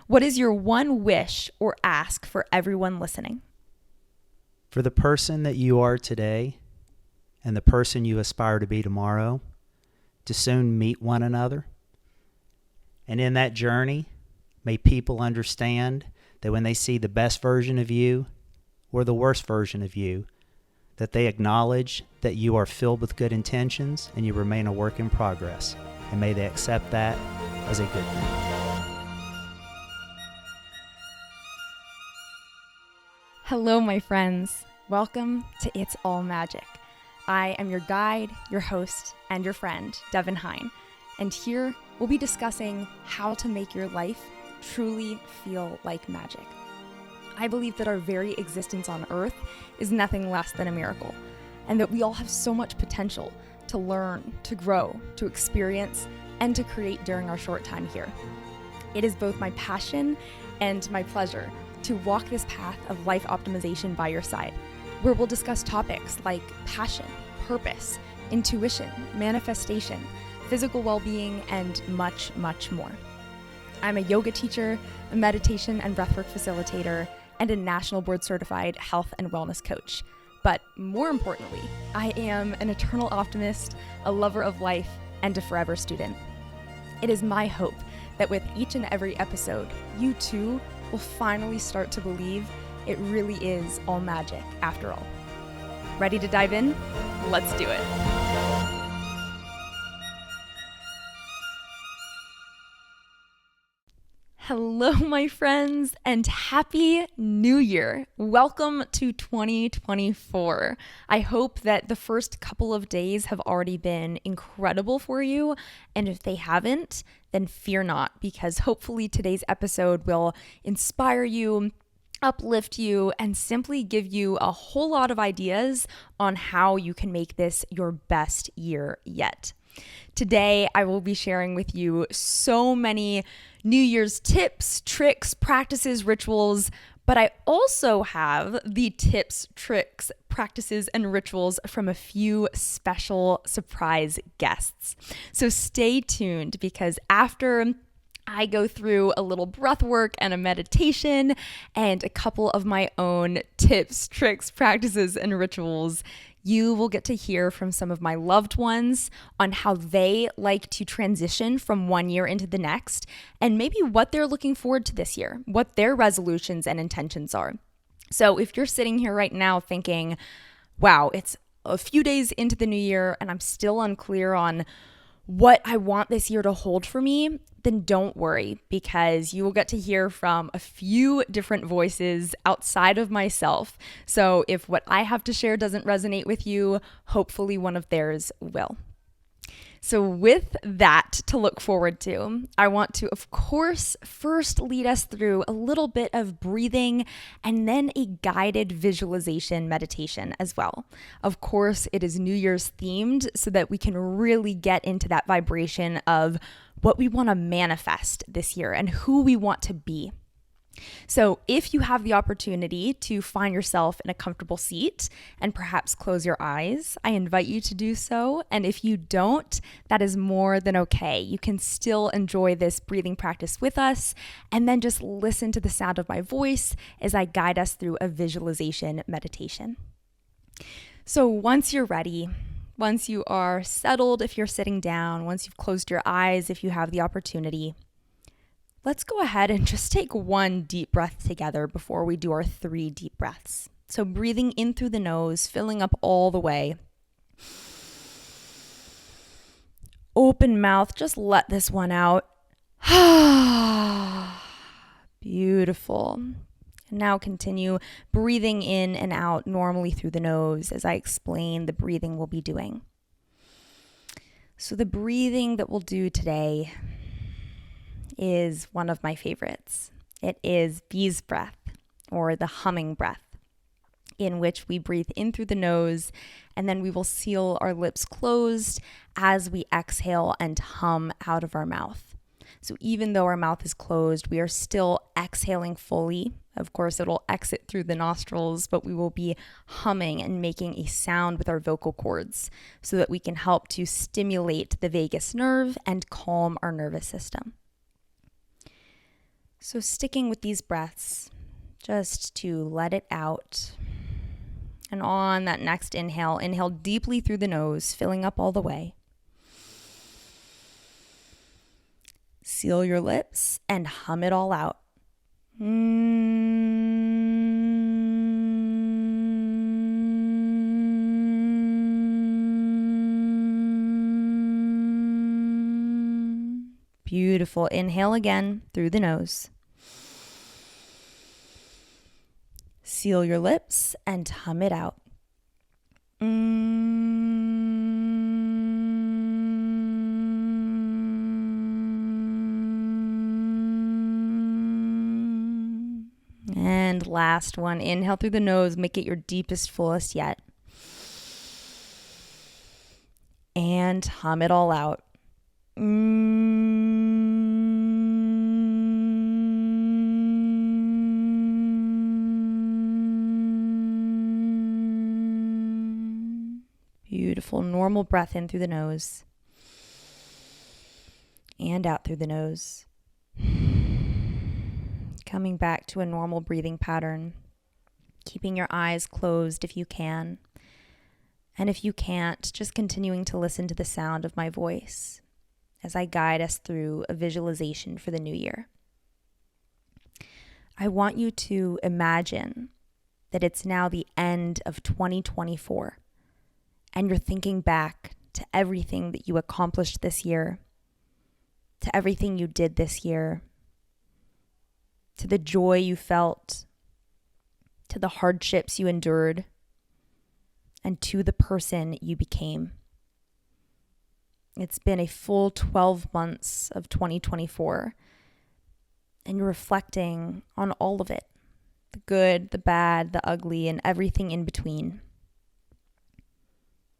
What is your one wish or ask for everyone listening? For the person that you are today and the person you aspire to be tomorrow, to soon meet one another. And in that journey, may people understand that when they see the best version of you or the worst version of you, that they acknowledge that you are filled with good intentions and you remain a work in progress. And may they accept that as a good thing. Hello, my friends. Welcome to It's All Magic. I am your guide, your host, and your friend, Kal Heyn. And here we'll be discussing how to make your life truly feel like magic. I believe that our very existence on Earth is nothing less than a miracle, and that we all have so much potential to learn, to grow, to experience, and to create during our short time here. It is both my passion and my pleasure to walk this path of life optimization by your side, where we'll discuss topics like passion, purpose, intuition, manifestation, physical well-being, and much, much more. I'm a yoga teacher, a meditation and breathwork facilitator, and a national board certified health and wellness coach. But more importantly, I am an eternal optimist, a lover of life, and a forever student. It is my hope that with each and every episode, you too will finally start to believe it really is all magic after all. Ready to dive in? Let's do it. Hello, my friends, and Happy New Year. Welcome to 2024. I hope that the first couple of days have already been incredible for you. And if they haven't, then fear not, because hopefully today's episode will inspire you, uplift you, and simply give you a whole lot of ideas on how you can make this your best year yet. Today, I will be sharing with you so many New Year's tips, tricks, practices, rituals, but I also have the tips, tricks, practices, and rituals from a few special surprise guests. So stay tuned, because after I go through a little breath work and a meditation and a couple of my own tips, tricks, practices, and rituals, you will get to hear from some of my loved ones on how they like to transition from one year into the next, and maybe what they're looking forward to this year, what their resolutions and intentions are. So if you're sitting here right now thinking, wow, it's a few days into the new year and I'm still unclear on what I want this year to hold for me, then don't worry, because you will get to hear from a few different voices outside of myself. So if what I have to share doesn't resonate with you, hopefully one of theirs will. So with that to look forward to, I want to, of course, first lead us through a little bit of breathing and then a guided visualization meditation as well. Of course, it is New Year's themed so that we can really get into that vibration of what we want to manifest this year and who we want to be. So if you have the opportunity to find yourself in a comfortable seat and perhaps close your eyes, I invite you to do so. And if you don't, that is more than okay. You can still enjoy this breathing practice with us and then just listen to the sound of my voice as I guide us through a visualization meditation. So once you're ready, once you are settled if you're sitting down, once you've closed your eyes if you have the opportunity, let's go ahead and just take one deep breath together before we do our 3 deep breaths. So breathing in through the nose, filling up all the way. Open mouth, just let this one out. Beautiful. And now continue breathing in and out normally through the nose as I explain the breathing we'll be doing. So the breathing that we'll do today is one of my favorites. It is bee's breath, or the humming breath, in which we breathe in through the nose and then we will seal our lips closed as we exhale and hum out of our mouth. So even though our mouth is closed, we are still exhaling fully. Of course, it'll exit through the nostrils, but we will be humming and making a sound with our vocal cords so that we can help to stimulate the vagus nerve and calm our nervous system. So sticking with these breaths, just to let it out. And on that next inhale, inhale deeply through the nose, filling up all the way. Seal your lips and hum it all out. Beautiful. Inhale again through the nose. Seal your lips and hum it out. And last one, inhale through the nose, make it your deepest, fullest yet. And hum it all out. Beautiful, normal breath in through the nose and out through the nose. Coming back to a normal breathing pattern, keeping your eyes closed if you can. And if you can't, just continuing to listen to the sound of my voice as I guide us through a visualization for the new year. I want you to imagine that it's now the end of 2024, and you're thinking back to everything that you accomplished this year, to everything you did this year, to the joy you felt, to the hardships you endured, and to the person you became. It's been a full 12 months of 2024, and you're reflecting on all of it, the good, the bad, the ugly, and everything in between.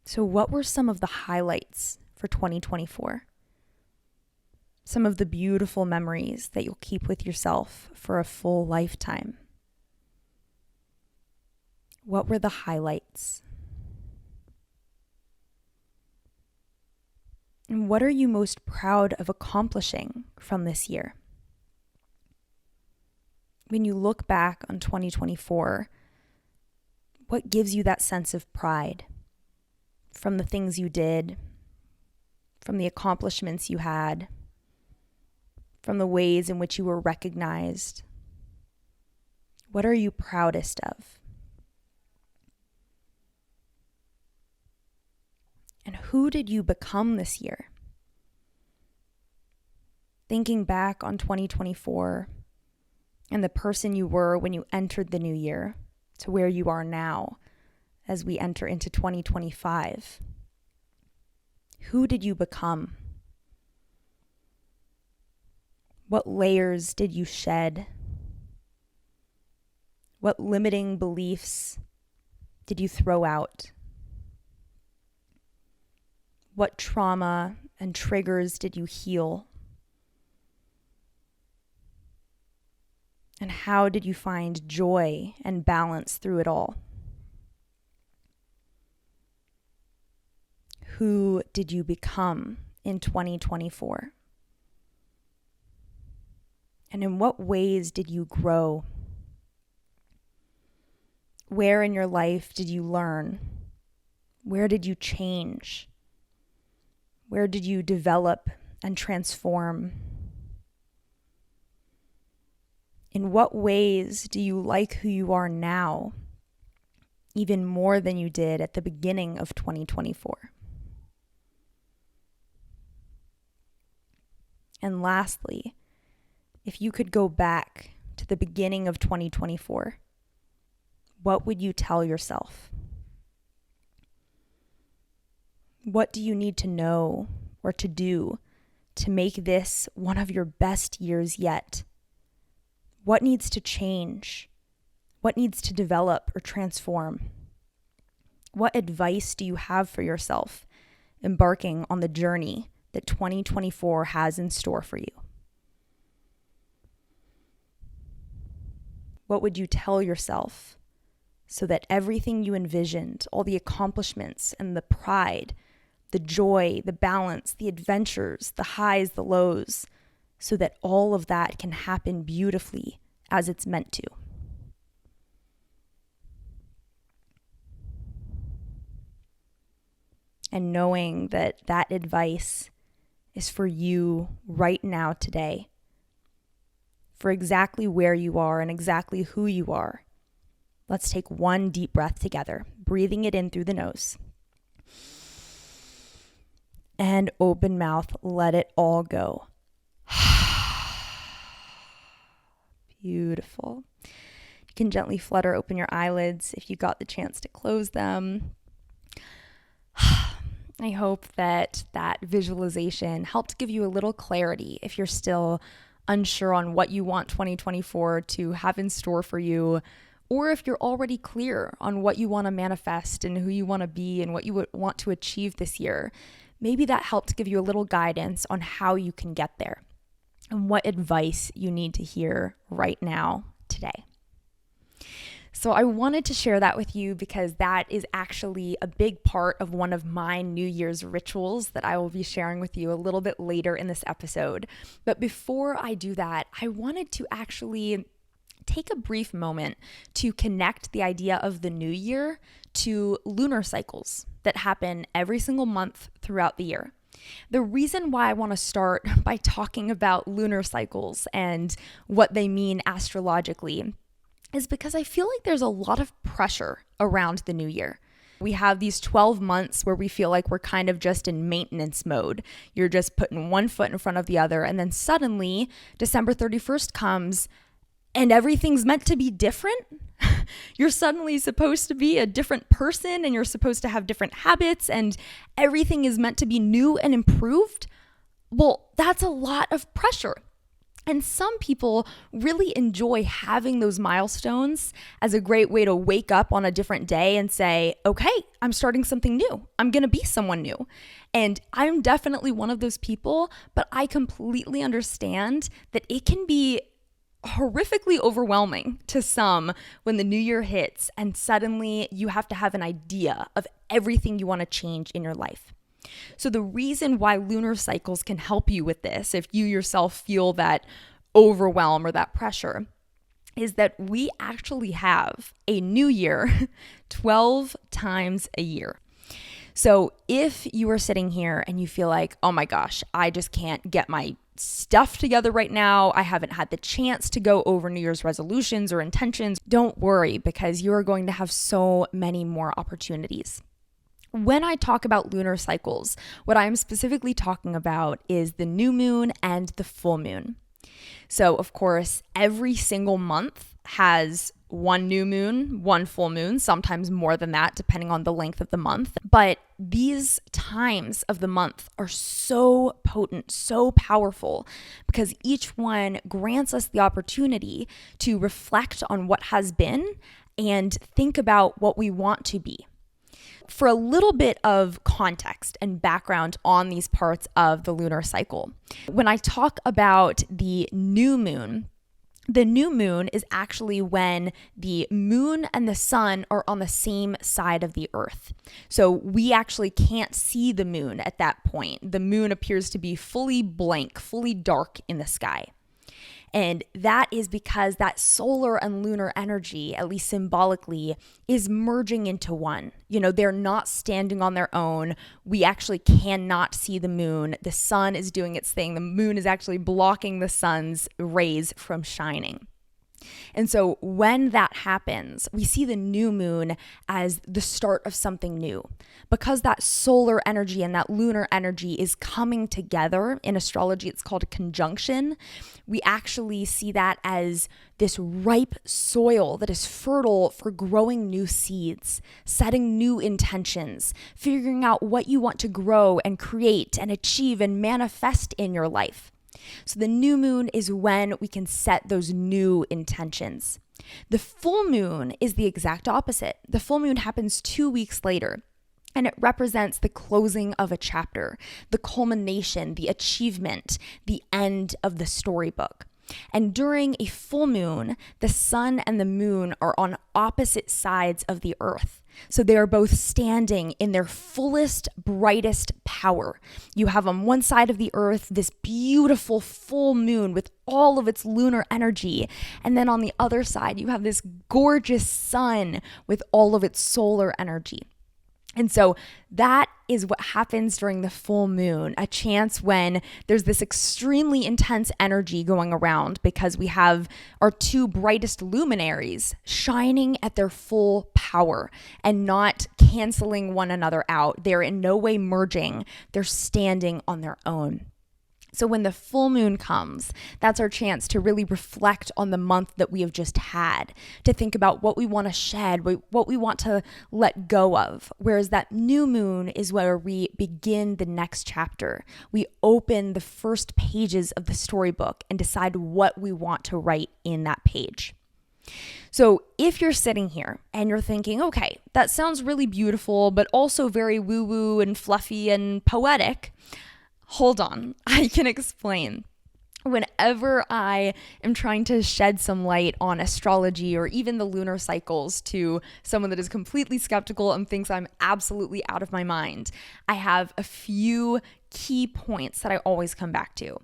So what were some of the highlights for 2024? Some of the beautiful memories that you'll keep with yourself for a full lifetime. What were the highlights? And what are you most proud of accomplishing from this year? When you look back on 2024, what gives you that sense of pride from the things you did, from the accomplishments you had, from the ways in which you were recognized? What are you proudest of? And who did you become this year? Thinking back on 2024 and the person you were when you entered the new year to where you are now as we enter into 2025. Who did you become? What layers did you shed? What limiting beliefs did you throw out? What trauma and triggers did you heal? And how did you find joy and balance through it all? Who did you become in 2024? And in what ways did you grow? Where in your life did you learn? Where did you change? Where did you develop and transform? In what ways do you like who you are now, even more than you did at the beginning of 2024? And lastly, if you could go back to the beginning of 2024, what would you tell yourself? What do you need to know or to do to make this one of your best years yet? What needs to change? What needs to develop or transform? What advice do you have for yourself embarking on the journey that 2024 has in store for you? What would you tell yourself so that everything you envisioned, all the accomplishments and the pride, the joy, the balance, the adventures, the highs, the lows, so that all of that can happen beautifully as it's meant to. And knowing that that advice is for you right now today, for exactly where you are and exactly who you are. Let's take one deep breath together, breathing it in through the nose. And open mouth, let it all go. Beautiful. You can gently flutter open your eyelids if you got the chance to close them. I hope that that visualization helped give you a little clarity if you're still unsure on what you want 2024 to have in store for you, or if you're already clear on what you want to manifest and who you want to be and what you would want to achieve this year. Maybe that helped give you a little guidance on how you can get there and what advice you need to hear right now, today. So I wanted to share that with you because that is actually a big part of one of my New Year's rituals that I will be sharing with you a little bit later in this episode. But before I do that, I wanted to actually take a brief moment to connect the idea of the new year to lunar cycles that happen every single month throughout the year. The reason why I want to start by talking about lunar cycles and what they mean astrologically is because I feel like there's a lot of pressure around the new year. We have these 12 months where we feel like we're kind of just in maintenance mode. You're just putting one foot in front of the other, and then suddenly December 31st comes and everything's meant to be different. You're suddenly supposed to be a different person, and you're supposed to have different habits, and everything is meant to be new and improved. Well, that's a lot of pressure. And some people really enjoy having those milestones as a great way to wake up on a different day and say, okay, I'm starting something new. I'm going to be someone new. And I'm definitely one of those people, but I completely understand that it can be horrifically overwhelming to some when the new year hits and suddenly you have to have an idea of everything you want to change in your life. So the reason why lunar cycles can help you with this, if you yourself feel that overwhelm or that pressure, is that we actually have a new year 12 times a year. So if you are sitting here and you feel like, oh my gosh, I just can't get my stuff together right now, I haven't had the chance to go over New Year's resolutions or intentions, don't worry, because you are going to have so many more opportunities. When I talk about lunar cycles, what I'm specifically talking about is the new moon and the full moon. So, of course, every single month has one new moon, one full moon, sometimes more than that, depending on the length of the month. But these times of the month are so potent, so powerful, because each one grants us the opportunity to reflect on what has been and think about what we want to be. For a little bit of context and background on these parts of the lunar cycle, when I talk about the new moon is actually when the moon and the sun are on the same side of the earth. So we actually can't see the moon at that point. The moon appears to be fully blank, fully dark in the sky. And that is because that solar and lunar energy, at least symbolically, is merging into one. You know, they're not standing on their own. We actually cannot see the moon. The sun is doing its thing. The moon is actually blocking the sun's rays from shining. And so when that happens, we see the new moon as the start of something new. Because that solar energy and that lunar energy is coming together, in astrology it's called a conjunction, we actually see that as this ripe soil that is fertile for growing new seeds, setting new intentions, figuring out what you want to grow and create and achieve and manifest in your life. So the new moon is when we can set those new intentions. The full moon is the exact opposite. The full moon happens 2 weeks later, and it represents the closing of a chapter, the culmination, the achievement, the end of the storybook. And during a full moon, the sun and the moon are on opposite sides of the earth. So they are both standing in their fullest, brightest power. You have on one side of the earth this beautiful full moon with all of its lunar energy. And then on the other side, you have this gorgeous sun with all of its solar energy. And so that is what happens during the full moon, a chance when there's this extremely intense energy going around because we have our two brightest luminaries shining at their full power and not canceling one another out. They're in no way merging. They're standing on their own. So when the full moon comes, that's our chance to really reflect on the month that we have just had, to think about what we want to shed, what we want to let go of. Whereas that new moon is where we begin the next chapter. We open the first pages of the storybook and decide what we want to write in that page. So if you're sitting here and you're thinking, okay, that sounds really beautiful, but also very woo-woo and fluffy and poetic, hold on, I can explain. Whenever I am trying to shed some light on astrology or even the lunar cycles to someone that is completely skeptical and thinks I'm absolutely out of my mind, I have a few key points that I always come back to.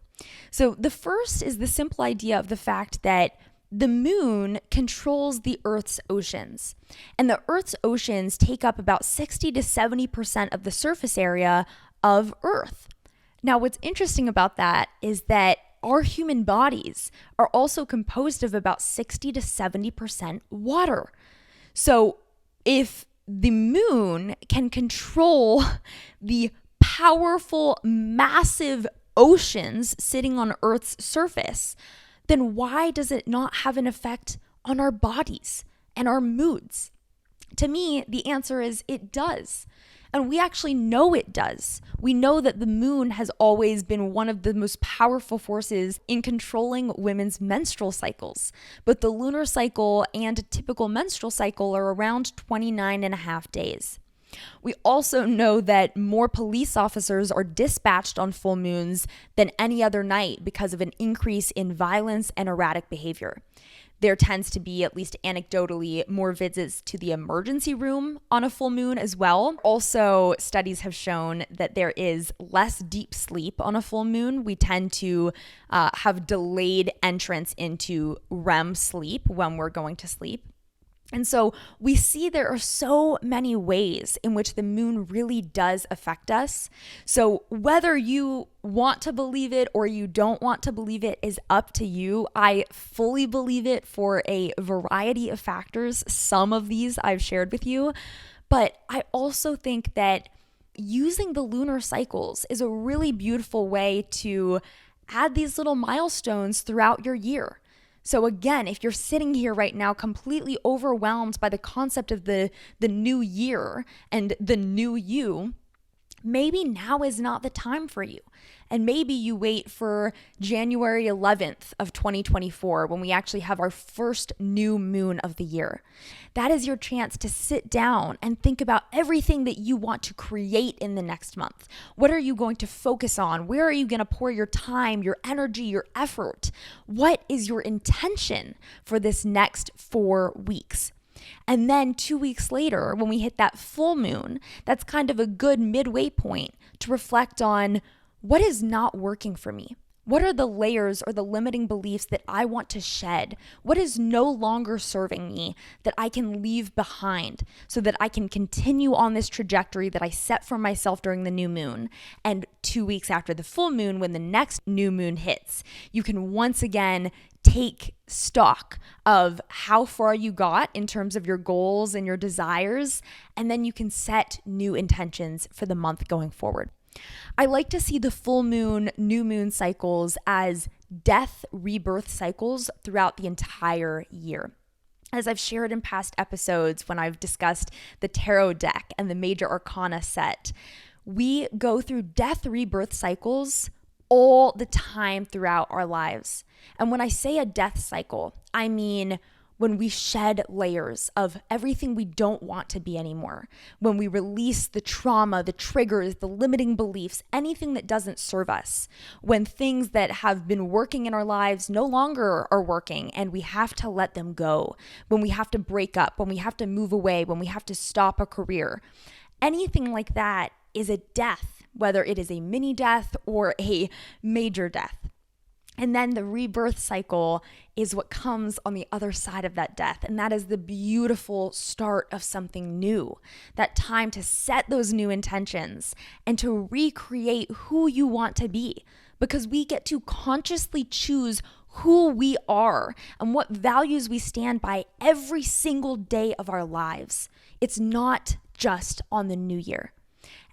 So the first is the simple idea of the fact that the moon controls the Earth's oceans, and the Earth's oceans take up about 60 to 70% of the surface area of Earth. Now, what's interesting about that is that our human bodies are also composed of about 60 to 70% water. So if the moon can control the powerful, massive oceans sitting on Earth's surface, then why does it not have an effect on our bodies and our moods? To me, the answer is it does. And we actually know it does. We know that the moon has always been one of the most powerful forces in controlling women's menstrual cycles. But the lunar cycle and a typical menstrual cycle are around 29 and a half days. We also know that more police officers are dispatched on full moons than any other night because of an increase in violence and erratic behavior. There tends to be, at least anecdotally, more visits to the emergency room on a full moon as well. Also, studies have shown that there is less deep sleep on a full moon. We tend to have delayed entrance into REM sleep when we're going to sleep. And so we see there are so many ways in which the moon really does affect us. So whether you want to believe it or you don't want to believe it is up to you. I fully believe it for a variety of factors. Some of these I've shared with you, but I also think that using the lunar cycles is a really beautiful way to add these little milestones throughout your year. So again, if you're sitting here right now completely overwhelmed by the concept of the new year and the new you, maybe now is not the time for you. And maybe you wait for January 11th of 2024 when we actually have our first new moon of the year. That is your chance to sit down and think about everything that you want to create in the next month. What are you going to focus on? Where are you going to pour your time, your energy, your effort? What is your intention for this next 4 weeks? And then 2 weeks later, when we hit that full moon, that's kind of a good midway point to reflect on what is not working for me. What are the layers or the limiting beliefs that I want to shed? What is no longer serving me that I can leave behind so that I can continue on this trajectory that I set for myself during the new moon? And 2 weeks after the full moon, when the next new moon hits, you can once again take stock of how far you got in terms of your goals and your desires, and then you can set new intentions for the month going forward. I like to see the full moon, new moon cycles as death rebirth cycles throughout the entire year. As I've shared in past episodes when I've discussed the tarot deck and the major arcana set, we go through death rebirth cycles all the time throughout our lives. And when I say a death cycle, I mean when we shed layers of everything we don't want to be anymore, when we release the trauma, the triggers, the limiting beliefs, anything that doesn't serve us, when things that have been working in our lives no longer are working and we have to let them go, when we have to break up, when we have to move away, when we have to stop a career, anything like that is a death, whether it is a mini death or a major death. And then the rebirth cycle is what comes on the other side of that death. And that is the beautiful start of something new. That time to set those new intentions and to recreate who you want to be. Because we get to consciously choose who we are and what values we stand by every single day of our lives. It's not just on the new year.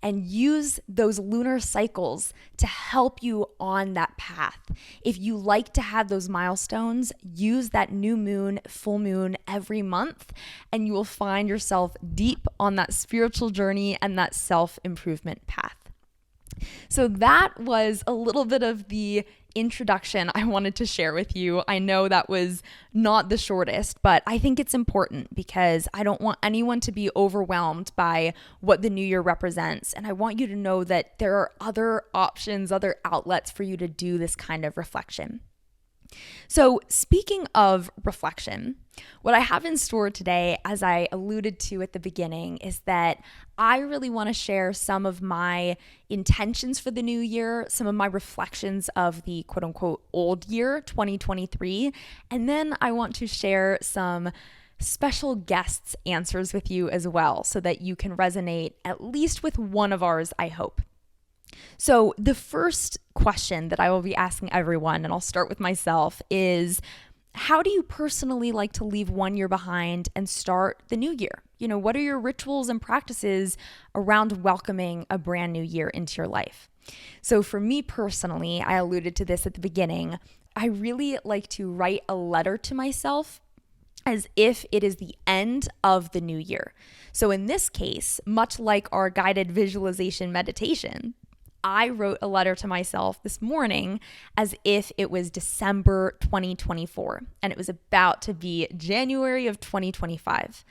And use those lunar cycles to help you on that path. If you like to have those milestones, use that new moon, full moon every month, and you will find yourself deep on that spiritual journey and that self-improvement path. So that was a little bit of the introduction I wanted to share with you. I know that was not the shortest, but I think it's important because I don't want anyone to be overwhelmed by what the new year represents. And I want you to know that there are other options, other outlets for you to do this kind of reflection. So speaking of reflection, what I have in store today, as I alluded to at the beginning, is that I really want to share some of my intentions for the new year, some of my reflections of the quote unquote old year, 2023. And then I want to share some special guests' answers with you as well, so that you can resonate at least with one of ours, I hope. So the first question that I will be asking everyone, and I'll start with myself, is how do you personally like to leave one year behind and start the new year? You know, what are your rituals and practices around welcoming a brand new year into your life? So for me personally, I alluded to this at the beginning, I really like to write a letter to myself as if it is the end of the new year. So in this case, much like our guided visualization meditation, I wrote a letter to myself this morning as if it was December 2024 and it was about to be January of 2025.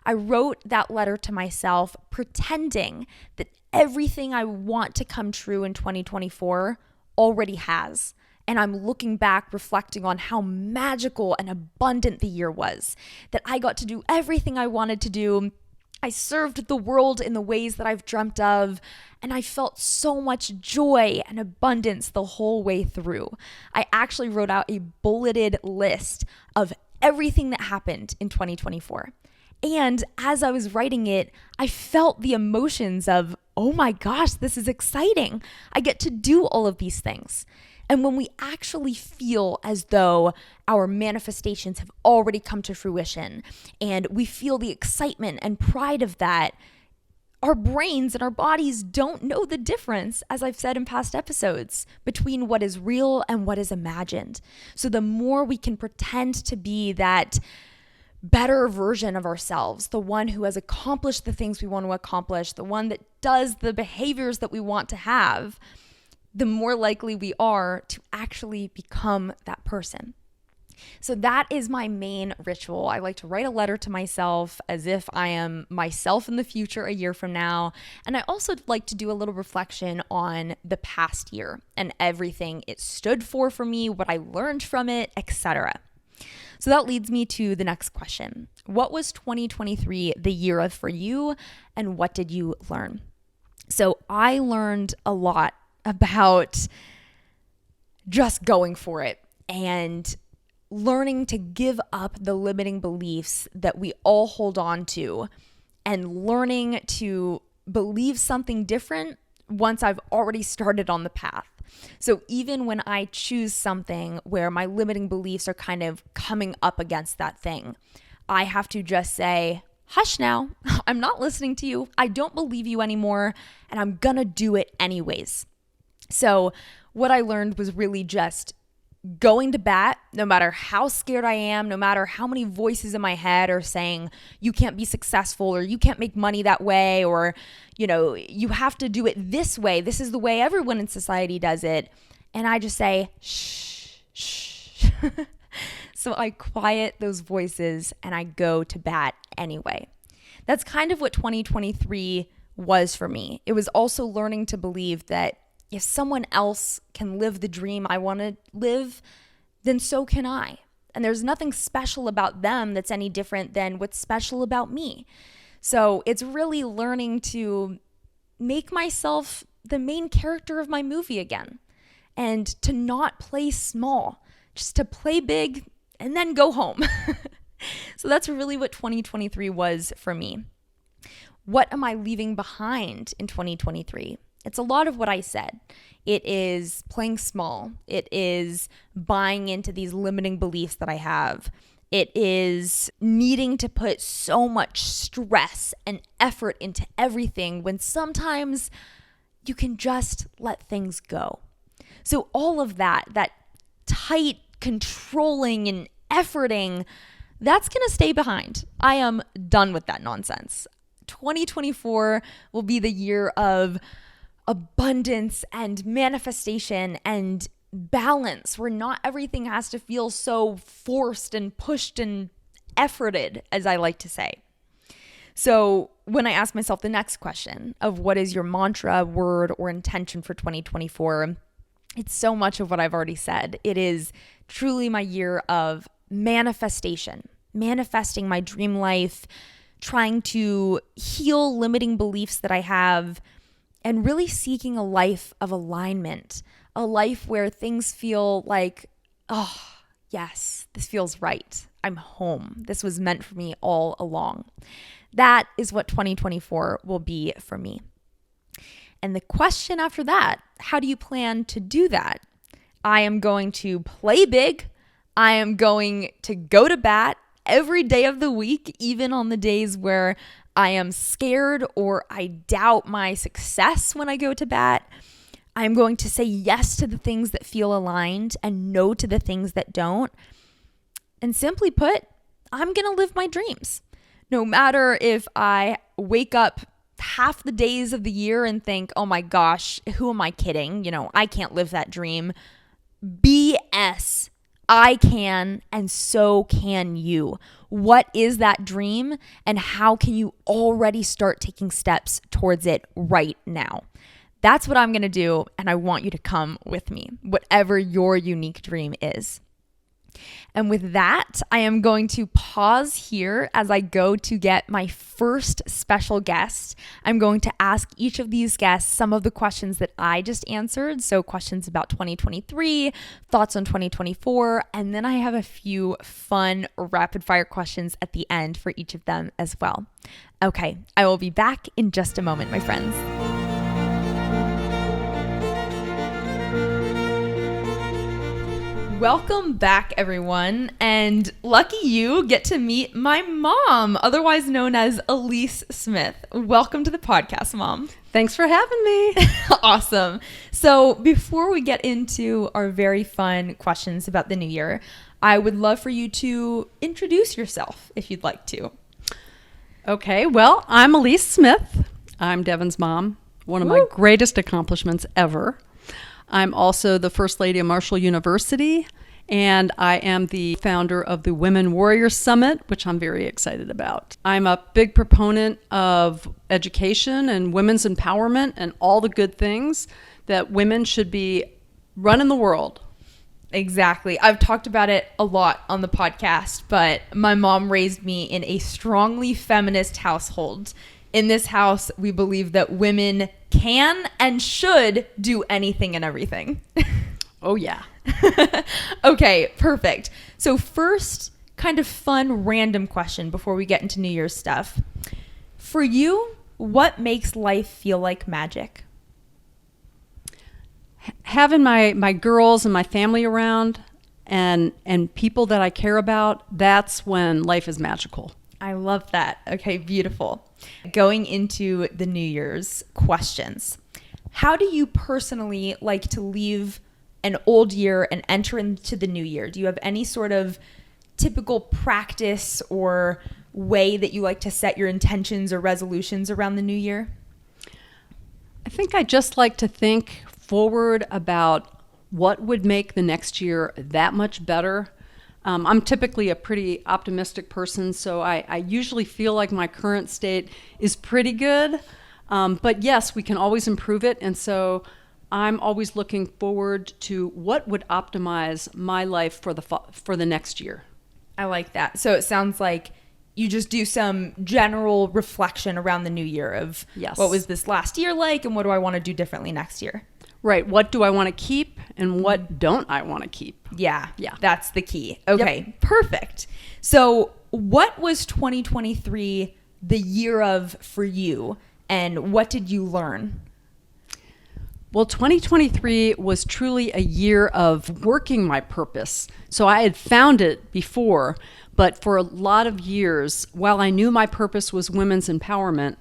I wrote that letter to myself pretending that everything I want to come true in 2024 already has. And I'm looking back, reflecting on how magical and abundant the year was, that I got to do everything I wanted to do. I served the world in the ways that I've dreamt of, and I felt so much joy and abundance the whole way through. I actually wrote out a bulleted list of everything that happened in 2024. And as I was writing it, I felt the emotions of, oh my gosh, this is exciting. I get to do all of these things. And when we actually feel as though our manifestations have already come to fruition and we feel the excitement and pride of that, our brains and our bodies don't know the difference, as I've said in past episodes, between what is real and what is imagined. So the more we can pretend to be that better version of ourselves, the one who has accomplished the things we want to accomplish, the one that does the behaviors that we want to have, the more likely we are to actually become that person. So that is my main ritual. I like to write a letter to myself as if I am myself in the future a year from now. And I also like to do a little reflection on the past year and everything it stood for me, what I learned from it, etc. So that leads me to the next question. What was 2023 the year of for you, and what did you learn? So I learned a lot about just going for it and learning to give up the limiting beliefs that we all hold on to and learning to believe something different once I've already started on the path. So even when I choose something where my limiting beliefs are kind of coming up against that thing, I have to just say, hush now, I'm not listening to you. I don't believe you anymore, and I'm gonna do it anyways. So what I learned was really just going to bat, no matter how scared I am, no matter how many voices in my head are saying you can't be successful or you can't make money that way, or, you know, you have to do it this way. This is the way everyone in society does it. And I just say, shh, shh. So I quiet those voices and I go to bat anyway. That's kind of what 2023 was for me. It was also learning to believe that if someone else can live the dream I want to live, then so can I. And there's nothing special about them that's any different than what's special about me. So it's really learning to make myself the main character of my movie again and to not play small, just to play big and then go home. So that's really what 2023 was for me. What am I leaving behind in 2023? It's a lot of what I said. It is playing small. It is buying into these limiting beliefs that I have. It is needing to put so much stress and effort into everything when sometimes you can just let things go. So all of that tight controlling and efforting, that's going to stay behind. I am done with that nonsense. 2024 will be the year of abundance and manifestation and balance, where not everything has to feel so forced and pushed and efforted, as I like to say. So when I ask myself the next question of what is your mantra, word, or intention for 2024, it's so much of what I've already said. It is truly my year of manifestation, manifesting my dream life, trying to heal limiting beliefs that I have, and really seeking a life of alignment, a life where things feel like, oh, yes, this feels right. I'm home. This was meant for me all along. That is what 2024 will be for me. And the question after that, how do you plan to do that? I am going to play big. I am going to go to bat every day of the week, even on the days where I am scared or I doubt my success when I go to bat. I'm going to say yes to the things that feel aligned and no to the things that don't. And simply put, I'm going to live my dreams. No matter if I wake up half the days of the year and think, oh my gosh, who am I kidding? I can't live that dream. BS. I can, and so can you. What is that dream, and how can you already start taking steps towards it right now? That's what I'm going to do, and I want you to come with me, whatever your unique dream is. And with that, I am going to pause here as I go to get my first special guest. I'm going to ask each of these guests some of the questions that I just answered. So questions about 2023, thoughts on 2024, and then I have a few fun rapid fire questions at the end for each of them as well. Okay, I will be back in just a moment, my friends. Welcome back, everyone, and lucky you get to meet my mom, otherwise known as Alys Smith. Welcome to the podcast, Mom. Thanks for having me. Awesome. So before we get into our very fun questions about the new year, I would love for you to introduce yourself if you'd like to. Okay, well, I'm Alys Smith. I'm Devin's mom, one of my greatest accomplishments ever. I'm also the First Lady of Marshall University, and I am the founder of the Women Warriors Summit, which I'm very excited about. I'm a big proponent of education and women's empowerment and all the good things that women should be running the world. Exactly. I've talked about it a lot on the podcast, but my mom raised me in a strongly feminist household. In this house, we believe that women can and should do anything and everything. Oh, yeah. Okay, perfect. So first, kind of fun, random question before we get into New Year's stuff. For you, what makes life feel like magic? Having my girls and my family around and people that I care about, that's when life is magical. I love that. Okay, beautiful. Going into the New Year's questions. How do you personally like to leave an old year and enter into the new year? Do you have any sort of typical practice or way that you like to set your intentions or resolutions around the new year? I think I just like to think forward about what would make the next year that much better. I'm typically a pretty optimistic person, so I usually feel like my current state is pretty good. But yes, we can always improve it. And so I'm always looking forward to what would optimize my life for the next year. I like that. So it sounds like you just do some general reflection around the new year of Yes. what was this last year like and what do I want to do differently next year? Right. What do I want to keep and what don't I want to keep? Yeah. Yeah. That's the key. Okay. Yep. Perfect. So what was 2023 the year of for you and what did you learn? Well, 2023 was truly a year of working my purpose. So I had found it before, but for a lot of years, while I knew my purpose was women's empowerment,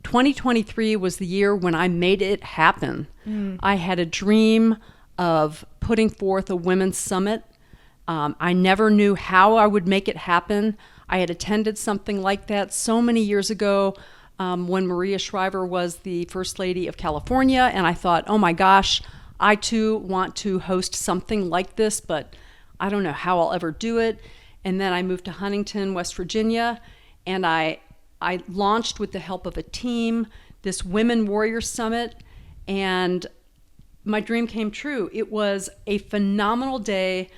2023 was the year when I made it happen. I had a dream of putting forth a women's summit. I never knew how I would make it happen. I had attended something like that so many years ago when Maria Shriver was the First Lady of California, and I thought, oh my gosh, I too want to host something like this, but I don't know how I'll ever do it. And then I moved to Huntington, West Virginia, and I launched with the help of a team this Women Warrior Summit, and my dream came true. It was a phenomenal day.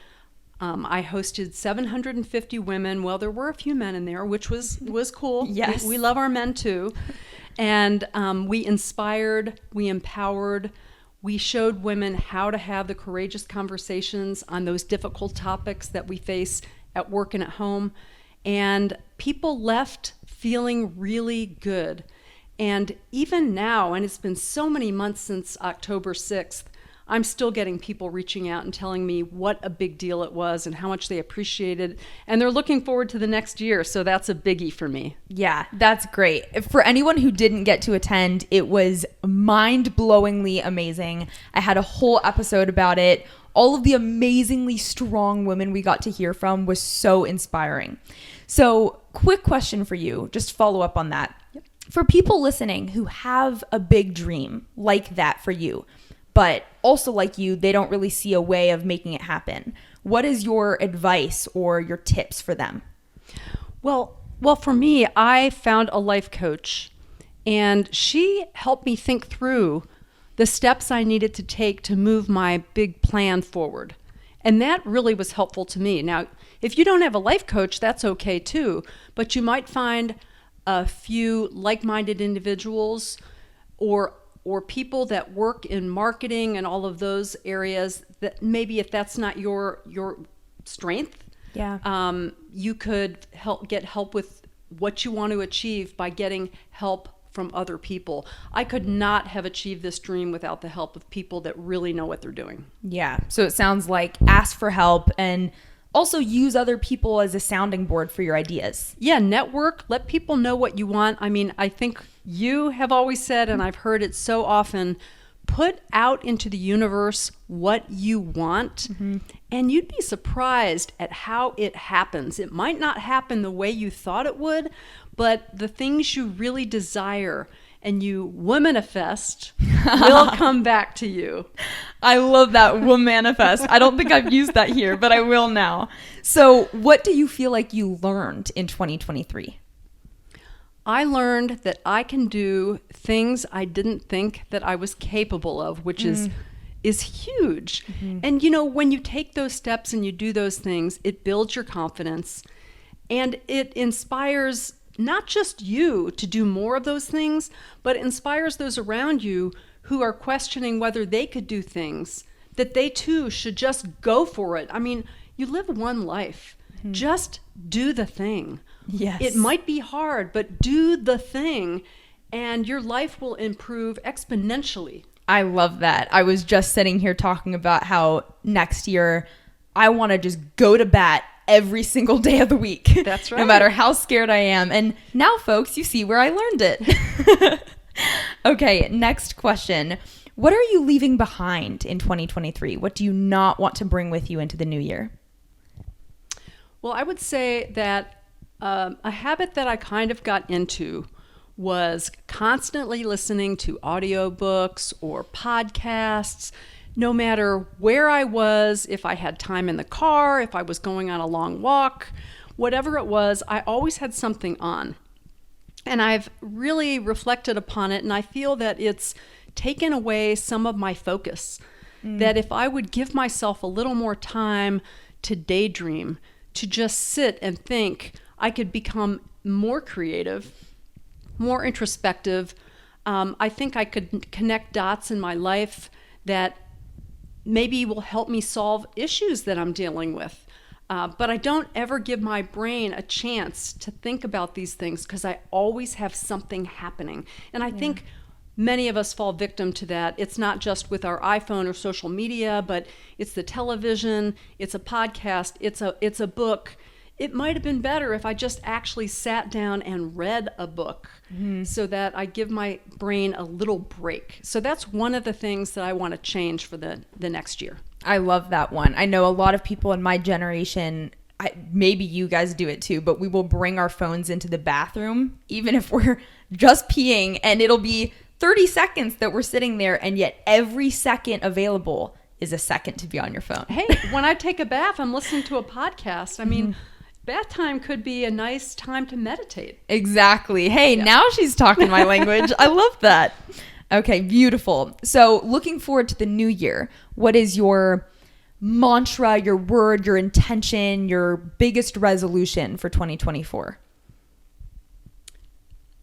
I hosted 750 women. Well, there were a few men in there, which was cool. Yes. We love our men too. And we inspired, we empowered, we showed women how to have the courageous conversations on those difficult topics that we face at work and at home. And people left feeling really good. And even now, and it's been so many months since October 6th, I'm still getting people reaching out and telling me what a big deal it was and how much they appreciated it. And they're looking forward to the next year. So that's a biggie for me. Yeah, that's great. For anyone who didn't get to attend, it was mind-blowingly amazing. I had a whole episode about it. All of the amazingly strong women we got to hear from was so inspiring. So, quick question for you, just follow up on that. Yep. For people listening who have a big dream like that for you, but also like you, they don't really see a way of making it happen. What is your advice or your tips for them? Well, for me, I found a life coach, and she helped me think through the steps I needed to take to move my big plan forward. And that really was helpful to me. Now, if you don't have a life coach, that's okay too, but you might find a few like-minded individuals or people that work in marketing and all of those areas that maybe if that's not your strength, you could get help with what you want to achieve by getting help from other people. I could not have achieved this dream without the help of people that really know what they're doing. Yeah. So it sounds like ask for help and also use other people as a sounding board for your ideas. Yeah, network, let people know what you want. I mean, I think you have always said, and I've heard it so often, put out into the universe what you want, and you'd be surprised at how it happens. It might not happen the way you thought it would, but the things you really desire and you womanifest will come back to you. I love that, womanifest. I don't think I've used that here, but I will now. So what do you feel like you learned in 2023? I learned that I can do things I didn't think that I was capable of, which is huge. And you know, when you take those steps and you do those things, it builds your confidence and it inspires not just you to do more of those things, but it inspires those around you who are questioning whether they could do things, that they too should just go for it. I mean, you live one life. Just do the thing. Yes. It might be hard, but do the thing, and your life will improve exponentially. I love that. I was just sitting here talking about how next year I want to just go to bat every single day of the week. That's right. No matter how scared I am. And now, folks, you see where I learned it. Okay, next question. What are you leaving behind in 2023? What do you not want to bring with you into the new year? Well, I would say that a habit that I kind of got into was constantly listening to audiobooks or podcasts no matter where I was, if I had time in the car, if I was going on a long walk, whatever it was, I always had something on. And I've really reflected upon it, and I feel that it's taken away some of my focus. That if I would give myself a little more time to daydream, to just sit and think, I could become more creative, more introspective. I think I could connect dots in my life that maybe will help me solve issues that I'm dealing with. But I don't ever give my brain a chance to think about these things because I always have something happening. And I think many of us fall victim to that. It's not just with our iPhone or social media, but it's the television, it's a podcast, it's a book. It might have been better if I just actually sat down and read a book so that I give my brain a little break. So that's one of the things that I want to change for the next year. I love that one. I know a lot of people in my generation, maybe you guys do it too, but we will bring our phones into the bathroom, even if we're just peeing, and it'll be 30 seconds that we're sitting there, and yet every second available is a second to be on your phone. Hey, when I take a bath, I'm listening to a podcast. I mean, bath time could be a nice time to meditate. Exactly. Hey, now she's talking my language. I love that. Okay, beautiful. So looking forward to the new year, what is your mantra, your word, your intention, your biggest resolution for 2024?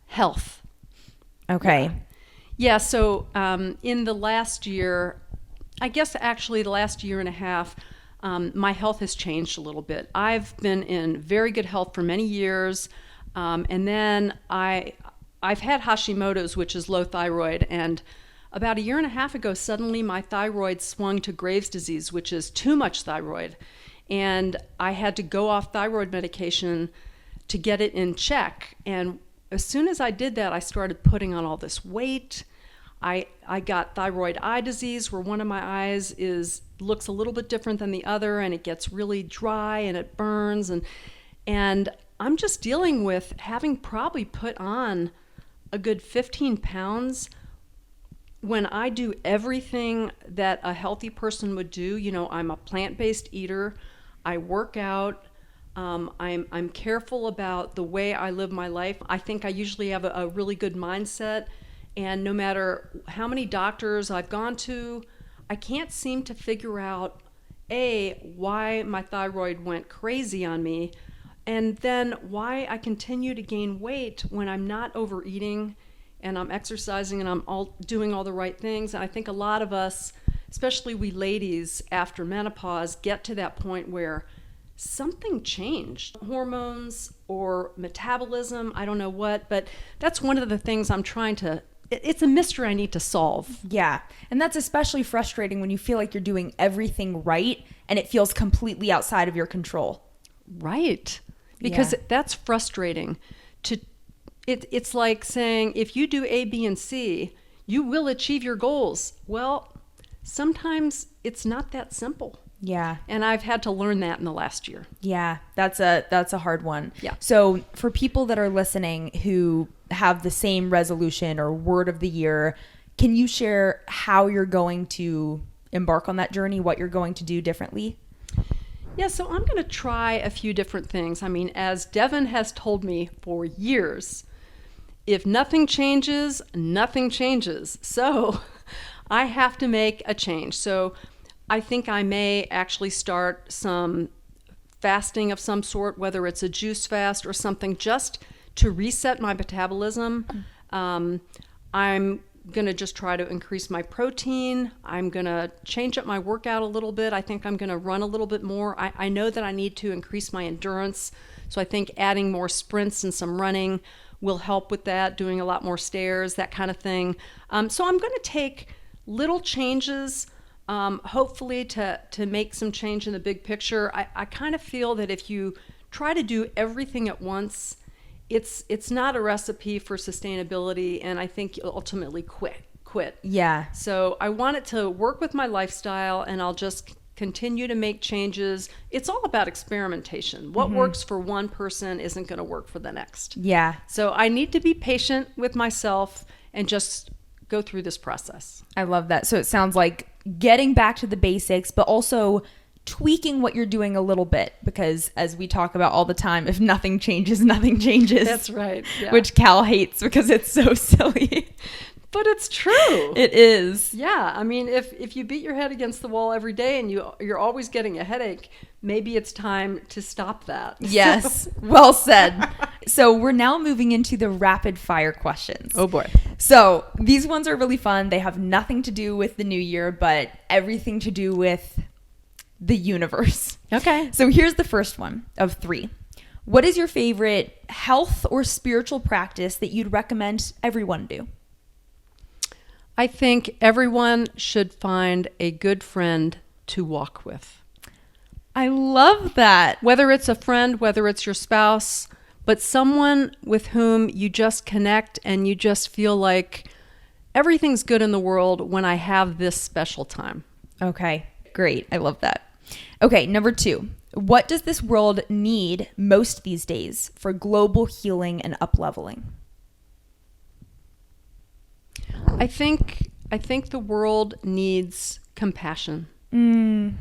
Health. Okay. Yeah, so in the last year, I guess actually the last year and a half, my health has changed a little bit. I've been in very good health for many years, and then I've had Hashimoto's, which is low thyroid, and about a year and a half ago, suddenly my thyroid swung to Graves' disease, which is too much thyroid, and I had to go off thyroid medication to get it in check. And as soon as I did that, I started putting on all this weight. I got thyroid eye disease, where one of my eyes looks a little bit different than the other, and it gets really dry and it burns, and I'm just dealing with having probably put on a good 15 pounds when I do everything that a healthy person would do. You know, I'm a plant-based eater. I work out. I'm careful about the way I live my life. I think I usually have a really good mindset. And no matter how many doctors I've gone to, I can't seem to figure out, why my thyroid went crazy on me, and then why I continue to gain weight when I'm not overeating and I'm exercising and I'm doing all the right things. And I think a lot of us, especially we ladies after menopause, get to that point where something changed. Hormones or metabolism, I don't know what, but that's one of the things I'm trying to, it's a mystery I need to solve. Yeah. And that's especially frustrating when you feel like you're doing everything right and it feels completely outside of your control. Right. Because that's frustrating. It's like saying, if you do A, B, and C, you will achieve your goals. Well, sometimes it's not that simple. Yeah. And I've had to learn that in the last year. Yeah, that's a hard one. Yeah. So for people that are listening who have the same resolution or word of the year, can you share how you're going to embark on that journey, what you're going to do differently? Yeah, so I'm going to try a few different things. I mean, as Devin has told me for years, if nothing changes, nothing changes. So I have to make a change. So I think I may actually start some fasting of some sort, whether it's a juice fast or something, just to reset my metabolism. I'm going to just try to increase my protein. I'm going to change up my workout a little bit. I think I'm going to run a little bit more. I know that I need to increase my endurance. So I think adding more sprints and some running will help with that, doing a lot more stairs, that kind of thing. So I'm going to take little changes, hopefully to make some change in the big picture. I kind of feel that if you try to do everything at once, it's not a recipe for sustainability, and I think you'll ultimately quit. Yeah. So I want it to work with my lifestyle, and I'll just continue to make changes. It's all about experimentation. What works for one person isn't going to work for the next. Yeah. So I need to be patient with myself and just go through this process. I love that. So it sounds like getting back to the basics, but also tweaking what you're doing a little bit, because as we talk about all the time, if nothing changes, nothing changes. That's right. Yeah. Which Kal hates because it's so silly. But it's true. It is. Yeah. I mean, if you beat your head against the wall every day and you're always getting a headache, maybe it's time to stop that. Yes. Well said. So we're now moving into the rapid fire questions. Oh boy. So these ones are really fun. They have nothing to do with the new year, but everything to do with the universe. Okay. So here's the first one of 3. What is your favorite health or spiritual practice that you'd recommend everyone do? I think everyone should find a good friend to walk with. I love that. Whether it's a friend, whether it's your spouse, but someone with whom you just connect and you just feel like everything's good in the world when I have this special time. Okay, great. I love that. Okay, number 2. What does this world need most these days for global healing and up-leveling? I think the world needs compassion and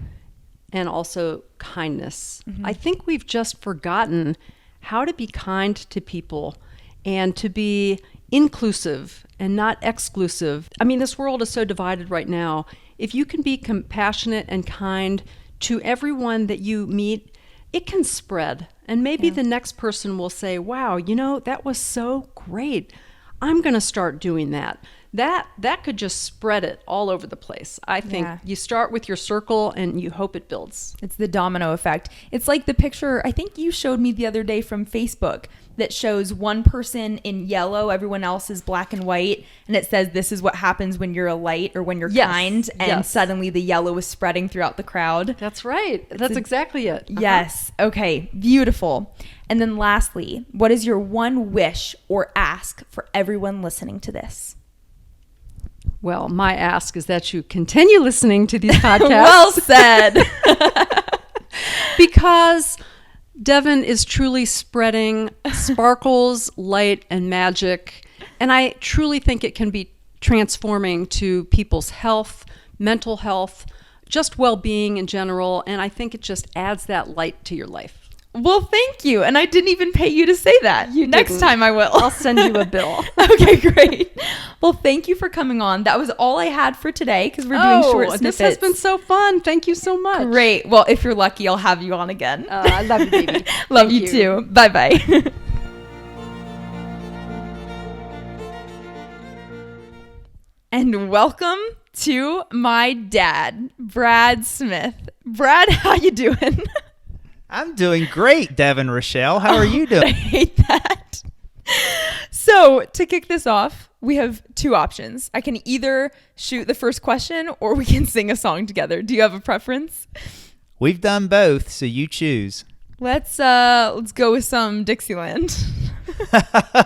also kindness. Mm-hmm. I think we've just forgotten how to be kind to people and to be inclusive and not exclusive. I mean, this world is so divided right now. If you can be compassionate and kind to everyone that you meet, it can spread. And maybe the next person will say, wow, that was so great. I'm going to start doing that. That could just spread it all over the place. I think you start with your circle and you hope it builds. It's the domino effect. It's like the picture I think you showed me the other day from Facebook that shows one person in yellow, everyone else is black and white, and it says this is what happens when you're a light or when you're kind, and suddenly the yellow is spreading throughout the crowd. That's right. That's exactly it. Uh-huh. Yes. Okay. Beautiful. And then lastly, what is your one wish or ask for everyone listening to this? Well, my ask is that you continue listening to these podcasts. Well said. Because Devin is truly spreading sparkles, light, and magic. And I truly think it can be transforming to people's health, mental health, just well-being in general. And I think it just adds that light to your life. Well, thank you. And I didn't even pay you to say that. Next time I will. I'll send you a bill. Okay, great. Well, thank you for coming on. That was all I had for today because we're doing short snippets. This has been so fun. Thank you so much. Great. Well, if you're lucky, I'll have you on again. I love you, baby. Love you too. Bye-bye. And welcome to my dad, Brad Smith. Brad, how you doing? I'm doing great, Devin Rochelle. How are you doing? I hate that. So to kick this off, we have 2 options. I can either shoot the first question or we can sing a song together. Do you have a preference? We've done both, so you choose. Let's go with some Dixieland.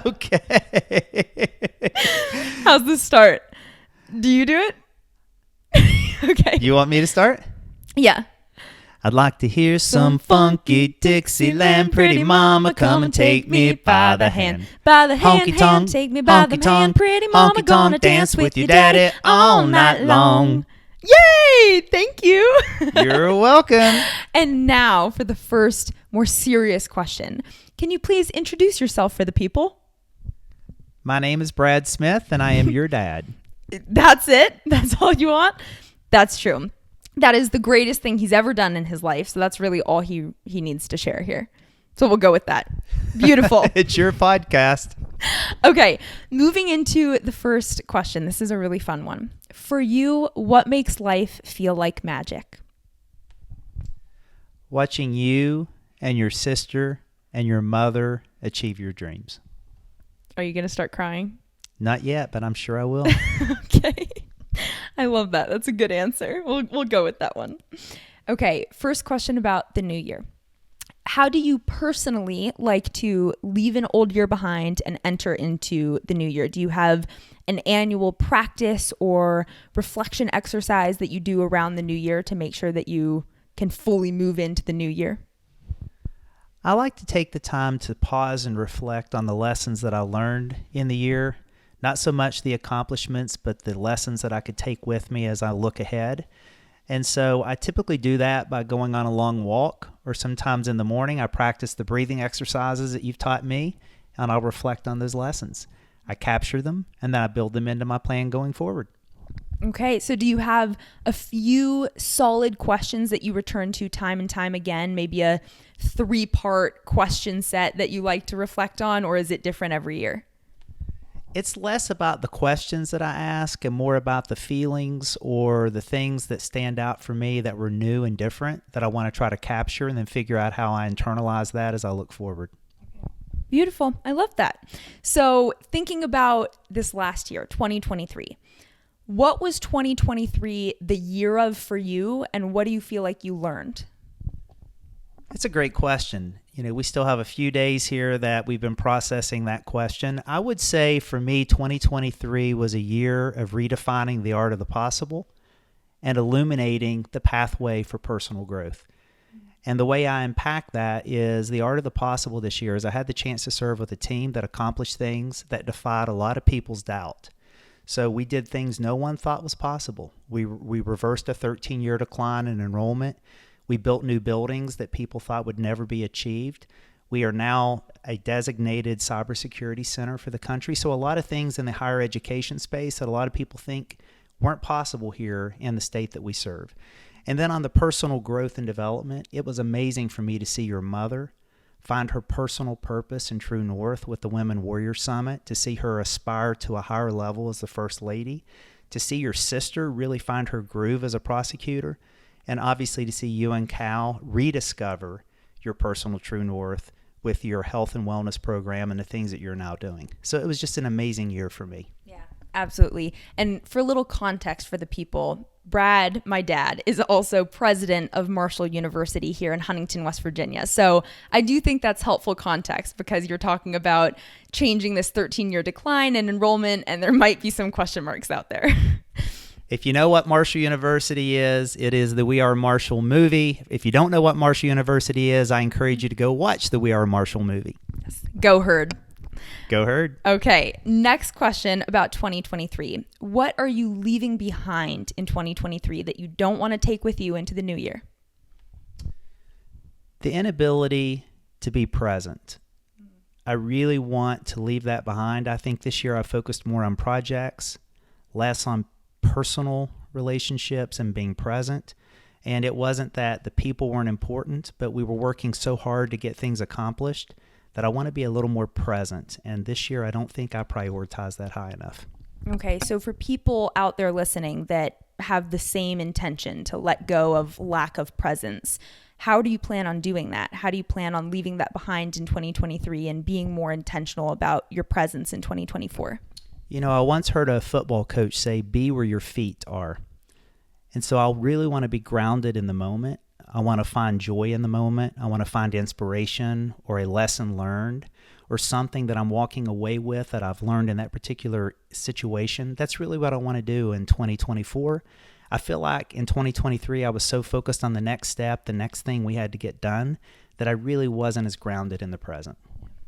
Okay. How's the start? Do you do it? Okay. You want me to start? Yeah. I'd like to hear some funky Dixieland. Pretty mama, come and take me by the hand. By the hand, Honky tonk, take me by the hand. Pretty mama, gonna dance with your daddy all night long. Yay! Thank you. You're welcome. And now for the first, more serious question. Can you please introduce yourself for the people? My name is Brad Smith, and I am your dad. That's it? That's all you want? That's true. That is the greatest thing he's ever done in his life. So that's really all he needs to share here. So we'll go with that. Beautiful. It's your podcast. Okay. Moving into the first question. This is a really fun one. For you, what makes life feel like magic? Watching you and your sister and your mother achieve your dreams. Are you going to start crying? Not yet, but I'm sure I will. Okay. I love that. That's a good answer. We'll go with that one. Okay. First question about the new year. How do you personally like to leave an old year behind and enter into the new year? Do you have an annual practice or reflection exercise that you do around the new year to make sure that you can fully move into the new year? I like to take the time to pause and reflect on the lessons that I learned in the year, Not so much the accomplishments, but the lessons that I could take with me as I look ahead. And so I typically do that by going on a long walk, or sometimes in the morning I practice the breathing exercises that you've taught me, and I'll reflect on those lessons. I capture them, and then I build them into my plan going forward. Okay, so do you have a few solid questions that you return to time and time again? Maybe a 3-part question set that you like to reflect on, or is it different every year? It's less about the questions that I ask and more about the feelings or the things that stand out for me that were new and different that I want to try to capture and then figure out how I internalize that as I look forward. Beautiful. I love that. So thinking about this last year, 2023, what was 2023 the year of for you, and what do you feel like you learned? It's a great question. We still have a few days here that we've been processing that question. I would say for me, 2023 was a year of redefining the art of the possible and illuminating the pathway for personal growth. And the way I unpack that is the art of the possible this year is I had the chance to serve with a team that accomplished things that defied a lot of people's doubt. So we did things no one thought was possible. We reversed a 13-year decline in enrollment. We built new buildings that people thought would never be achieved. We are now a designated cybersecurity center for the country. So a lot of things in the higher education space that a lot of people think weren't possible here in the state that we serve. And then on the personal growth and development, it was amazing for me to see your mother find her personal purpose and true north with the Women Warrior Summit, to see her aspire to a higher level as the First Lady, to see your sister really find her groove as a prosecutor, and obviously to see you and Kal rediscover your personal true north with your health and wellness program and the things that you're now doing. So it was just an amazing year for me. Yeah, absolutely. And for a little context for the people, Brad, my dad, is also president of Marshall University here in Huntington, West Virginia. So I do think that's helpful context because you're talking about changing this 13-year decline in enrollment, and there might be some question marks out there. If you know what Marshall University is, it is the We Are Marshall movie. If you don't know what Marshall University is, I encourage you to go watch the We Are Marshall movie. Yes. Go Herd. Go Herd. Okay, next question about 2023. What are you leaving behind in 2023 that you don't want to take with you into the new year? The inability to be present. I really want to leave that behind. I think this year I focused more on projects, less on personal relationships and being present. And it wasn't that the people weren't important, but we were working so hard to get things accomplished that I want to be a little more present. And this year, I don't think I prioritized that high enough. Okay, so for people out there listening that have the same intention to let go of lack of presence, how do you plan on doing that? How do you plan on leaving that behind in 2023 and being more intentional about your presence in 2024? I once heard a football coach say, be where your feet are. And so I really want to be grounded in the moment. I want to find joy in the moment. I want to find inspiration or a lesson learned or something that I'm walking away with that I've learned in that particular situation. That's really what I want to do in 2024. I feel like in 2023, I was so focused on the next step, the next thing we had to get done, that I really wasn't as grounded in the present.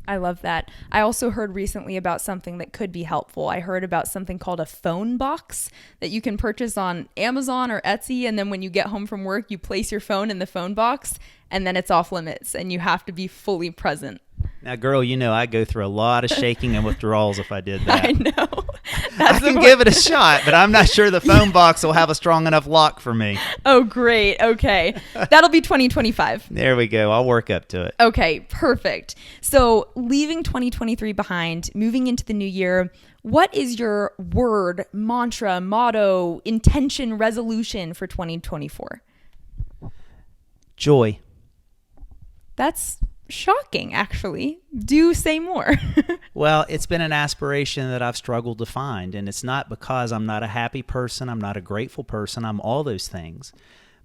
I love that. I also heard recently about something that could be helpful. I heard about something called a phone box that you can purchase on Amazon or Etsy. And then when you get home from work, you place your phone in the phone box and then it's off limits and you have to be fully present. Now, girl, I go through a lot of shaking and withdrawals if I did that. I know. I can give it a shot, but I'm not sure the phone box will have a strong enough lock for me. Oh, great. Okay. That'll be 2025. There we go. I'll work up to it. Okay, perfect. So leaving 2023 behind, moving into the new year, what is your word, mantra, motto, intention, resolution for 2024? Joy. That's shocking, actually. Do say more. Well, it's been an aspiration that I've struggled to find, and it's not because I'm not a happy person, I'm not a grateful person, I'm all those things.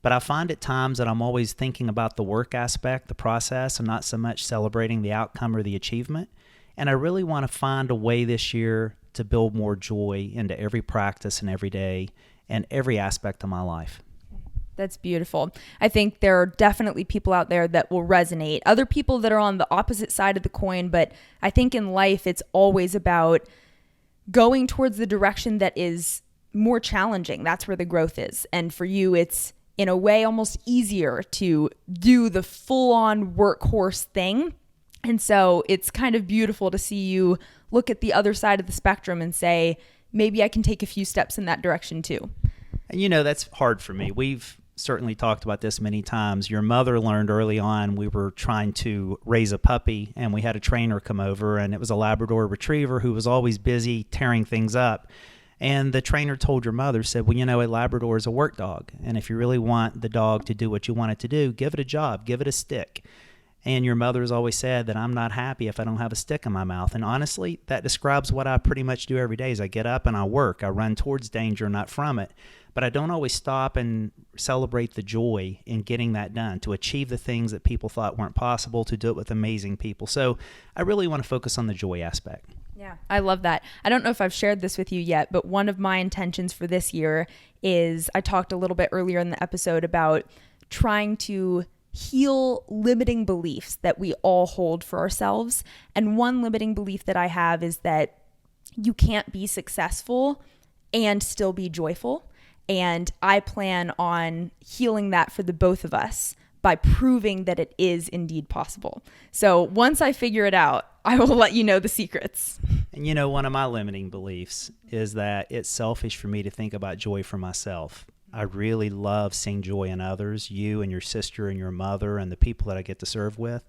But I find at times that I'm always thinking about the work aspect, the process, and not so much celebrating the outcome or the achievement. And I really want to find a way this year to build more joy into every practice and every day and every aspect of my life. That's beautiful. I think there are definitely people out there that will resonate. Other people that are on the opposite side of the coin, but I think in life it's always about going towards the direction that is more challenging. That's where the growth is. And for you, it's in a way almost easier to do the full-on workhorse thing. And so it's kind of beautiful to see you look at the other side of the spectrum and say, maybe I can take a few steps in that direction too. And that's hard for me. We've certainly talked about this many times. Your mother learned early on, we were trying to raise a puppy, and we had a trainer come over, and it was a Labrador Retriever who was always busy tearing things up. And the trainer told your mother, said, well, a Labrador is a work dog. And if you really want the dog to do what you want it to do, give it a job, give it a stick. And your mother has always said that I'm not happy if I don't have a stick in my mouth. And honestly, that describes what I pretty much do every day is I get up and I work. I run towards danger, not from it. But I don't always stop and celebrate the joy in getting that done, to achieve the things that people thought weren't possible, to do it with amazing people. So I really want to focus on the joy aspect. Yeah, I love that. I don't know if I've shared this with you yet, but one of my intentions for this year is, I talked a little bit earlier in the episode about trying to heal limiting beliefs that we all hold for ourselves. And one limiting belief that I have is that you can't be successful and still be joyful. And I plan on healing that for the both of us by proving that it is indeed possible. So once I figure it out, I will let you know the secrets. And one of my limiting beliefs is that it's selfish for me to think about joy for myself. I really love seeing joy in others, you and your sister and your mother and the people that I get to serve with.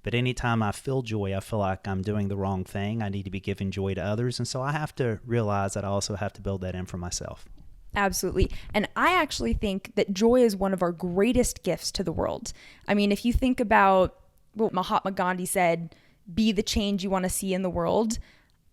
But anytime I feel joy, I feel like I'm doing the wrong thing. I need to be giving joy to others. And so I have to realize that I also have to build that in for myself. Absolutely. And I actually think that joy is one of our greatest gifts to the world. I mean, if you think about what Mahatma Gandhi said, be the change you want to see in the world.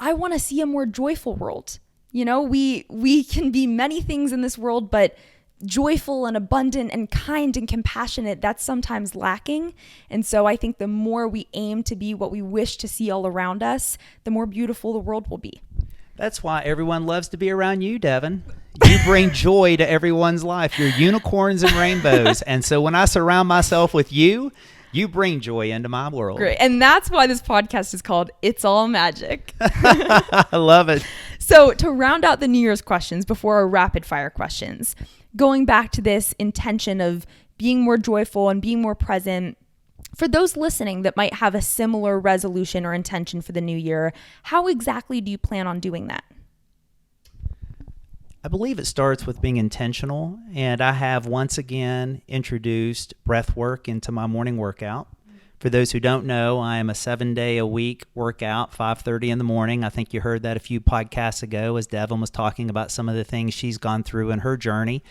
I want to see a more joyful world. We can be many things in this world, but joyful and abundant and kind and compassionate, that's sometimes lacking. And so I think the more we aim to be what we wish to see all around us, the more beautiful the world will be. That's why everyone loves to be around you, Devin. You bring joy to everyone's life. You're unicorns and rainbows. And so when I surround myself with you, you bring joy into my world. Great. And that's why this podcast is called It's All Magic. I love it. So to round out the New Year's questions before our rapid fire questions, going back to this intention of being more joyful and being more present, for those listening that might have a similar resolution or intention for the new year, how exactly do you plan on doing that? I believe it starts with being intentional, and I have once again introduced breathwork into my morning workout. For those who don't know, I am a 7-day-a-week workout, 5:30 in the morning. I think you heard that a few podcasts ago as Devin was talking about some of the things she's gone through in her journey.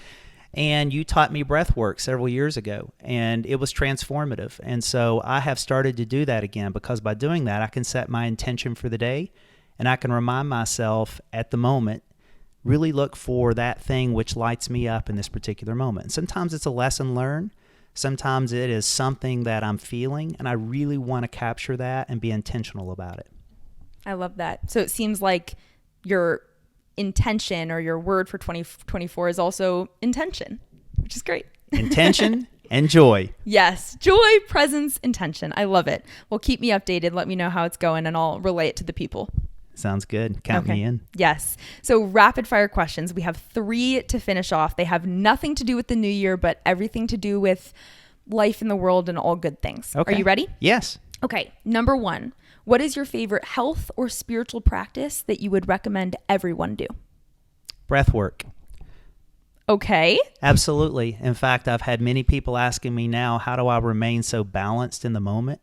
And you taught me breathwork several years ago, and it was transformative. And so I have started to do that again, because by doing that, I can set my intention for the day, and I can remind myself at the moment, really look for that thing which lights me up in this particular moment. And sometimes it's a lesson learned. Sometimes it is something that I'm feeling, and I really want to capture that and be intentional about it. I love that. So it seems like your intention or your word for 2024 is also intention, which is great. Intention and joy. Yes. Joy, presence, intention. I love it. Well, keep me updated. Let me know how it's going, and I'll relay it to the people. Sounds good. Count me in. Yes. So rapid fire questions. We have 3 to finish off. They have nothing to do with the new year, but everything to do with life in the world and all good things. Okay. Are you ready? Yes. Okay. Number 1. What is your favorite health or spiritual practice that you would recommend everyone do? Breathwork. Okay. Absolutely. In fact, I've had many people asking me now, how do I remain so balanced in the moment?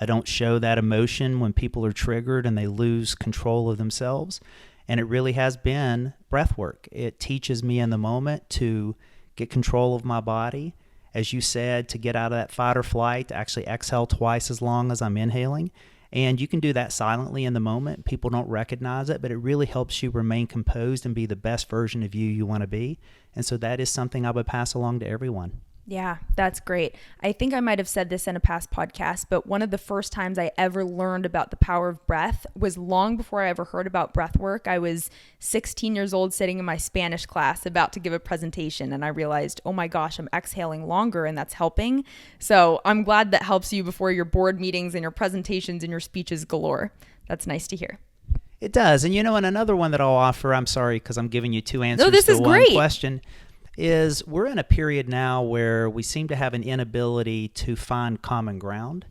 I don't show that emotion when people are triggered and they lose control of themselves. And it really has been breathwork. It teaches me in the moment to get control of my body. As you said, to get out of that fight or flight, to actually exhale twice as long as I'm inhaling. And you can do that silently in the moment. People don't recognize it, but it really helps you remain composed and be the best version of you want to be. And so that is something I would pass along to everyone. Yeah, that's great. I think I might have said this in a past podcast, but one of the first times I ever learned about the power of breath was long before I ever heard about breath work. I was 16 years old sitting in my Spanish class about to give a presentation, and I realized, oh my gosh, I'm exhaling longer, and that's helping. So I'm glad that helps you before your board meetings and your presentations and your speeches galore. That's nice to hear. It does. And and another one that I'll offer, I'm sorry because I'm giving you two answers this to is one great. question, is we're in a period now where we seem to have an inability to find common ground.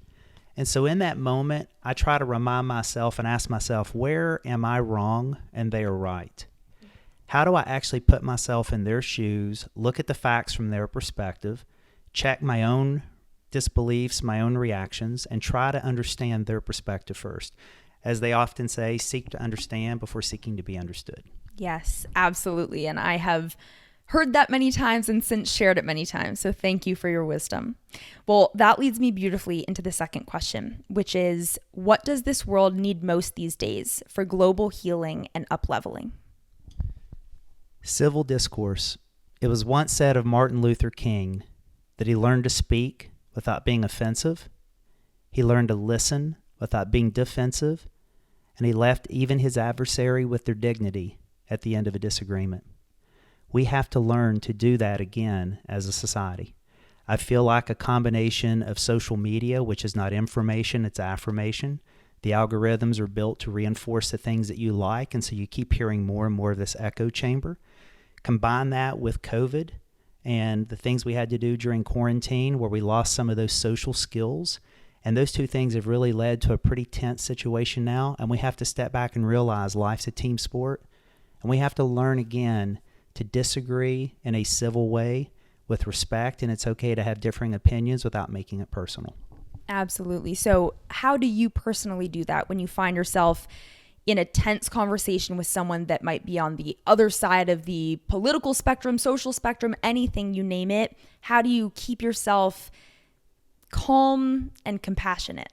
And so in that moment, I try to remind myself and ask myself, where am I wrong and they are right? How do I actually put myself in their shoes, look at the facts from their perspective, check my own disbeliefs, my own reactions, and try to understand their perspective first? As they often say, seek to understand before seeking to be understood. Yes, absolutely. And I have heard that many times and since shared it many times. So thank you for your wisdom. Well, that leads me beautifully into the second question, which is, what does this world need most these days for global healing and up-leveling? Civil discourse. It was once said of Martin Luther King that he learned to speak without being offensive. He learned to listen without being defensive. And he left even his adversary with their dignity at the end of a disagreement. We have to learn to do that again as a society. I feel like a combination of social media, which is not information, it's affirmation. The algorithms are built to reinforce the things that you like, and so you keep hearing more and more of this echo chamber. Combine that with COVID and the things we had to do during quarantine where we lost some of those social skills. And those two things have really led to a pretty tense situation now. And we have to step back and realize life's a team sport. And we have to learn again to disagree in a civil way with respect. And it's okay to have differing opinions without making it personal. Absolutely. So how do you personally do that when you find yourself in a tense conversation with someone that might be on the other side of the political spectrum, social spectrum, anything, you name it? How do you keep yourself calm and compassionate?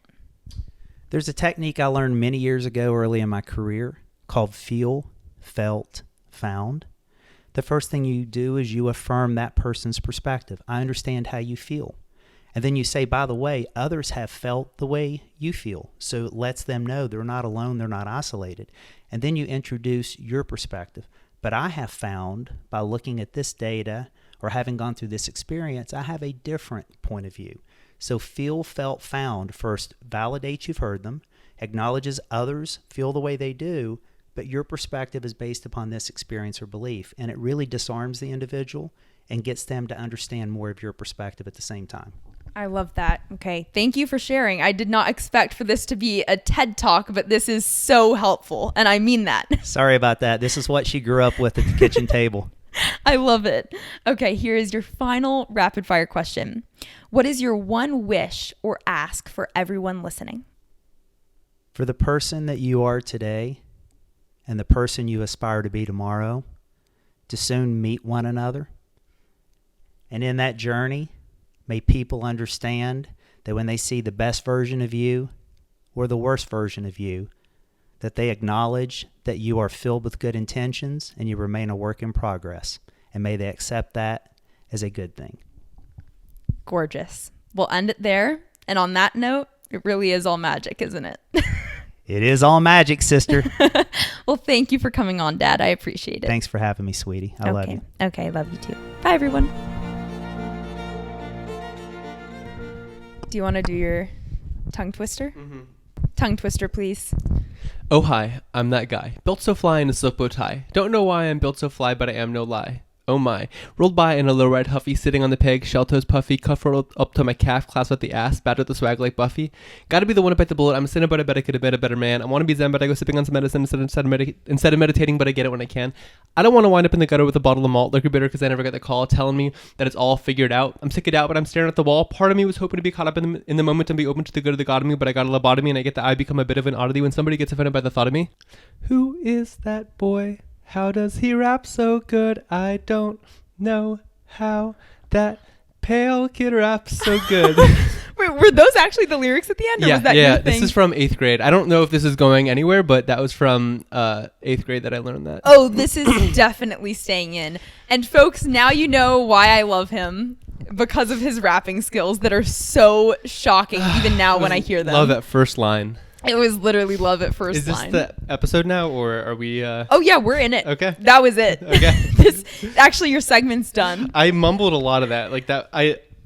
There's a technique I learned many years ago early in my career called feel, felt, found. The first thing you do is you affirm that person's perspective. I understand how you feel. And then you say, by the way, others have felt the way you feel. So it lets them know they're not alone, they're not isolated. And then you introduce your perspective. But I have found by looking at this data or having gone through this experience, I have a different point of view. So feel, felt, found first validates you've heard them, acknowledges others feel the way they do, but your perspective is based upon this experience or belief. And it really disarms the individual and gets them to understand more of your perspective at the same time. I love that. Okay. Thank you for sharing. I did not expect for this to be a TED Talk, but this is so helpful. And I mean that. Sorry about that. This is what she grew up with at the kitchen table. I love it. Okay. Here is your final rapid fire question. What is your one wish or ask for everyone listening? For the person that you are today and the person you aspire to be tomorrow, to soon meet one another. And in that journey, may people understand that when they see the best version of you or the worst version of you, that they acknowledge that you are filled with good intentions and you remain a work in progress. And may they accept that as a good thing. Gorgeous. We'll end it there. And on that note, it really is all magic, isn't it? It is all magic, sister. Well, thank you for coming on, Dad. I appreciate it. Thanks for having me, sweetie. I love you. Okay, love you too. Bye, everyone. Do you want to do your tongue twister? Mm-hmm. Tongue twister, please. Oh, hi, I'm that guy. Built so fly in a silk bow tie. Don't know why I'm built so fly, but I am no lie. Oh my. Rolled by in a low red huffy, sitting on the peg, shell toes puffy, cuff rolled up to my calf, clasped at the ass, battered the swag like Buffy. Gotta be the one to bite the bullet. I'm a sinner, but I bet I could have been a better man. I want to be zen, but I go sipping on some medicine instead of meditating, but I get it when I can. I don't want to wind up in the gutter with a bottle of malt liquor bitter because I never got the call telling me that it's all figured out. I'm sick of doubt, but I'm staring at the wall. Part of me was hoping to be caught up in the moment and be open to the good of the God of me, but I got a lobotomy and I get that I become a bit of an oddity when somebody gets offended by the thought of me. Who is that boy? How does he rap so good? I don't know how that pale kid raps so good. Wait, were those actually the lyrics at the end? Or was that your thing? This is from 8th grade. I don't know if this is going anywhere, but that was from 8th grade that I learned that. Oh, this is definitely staying in. And folks, now you know why I love him. Because of his rapping skills that are so shocking even now when I hear them. Love that first line. It was literally love at first line. Is this the episode now, or are we... Oh, yeah, we're in it. Okay. That was it. Okay. Actually, your segment's done. I mumbled a lot of that. Like that,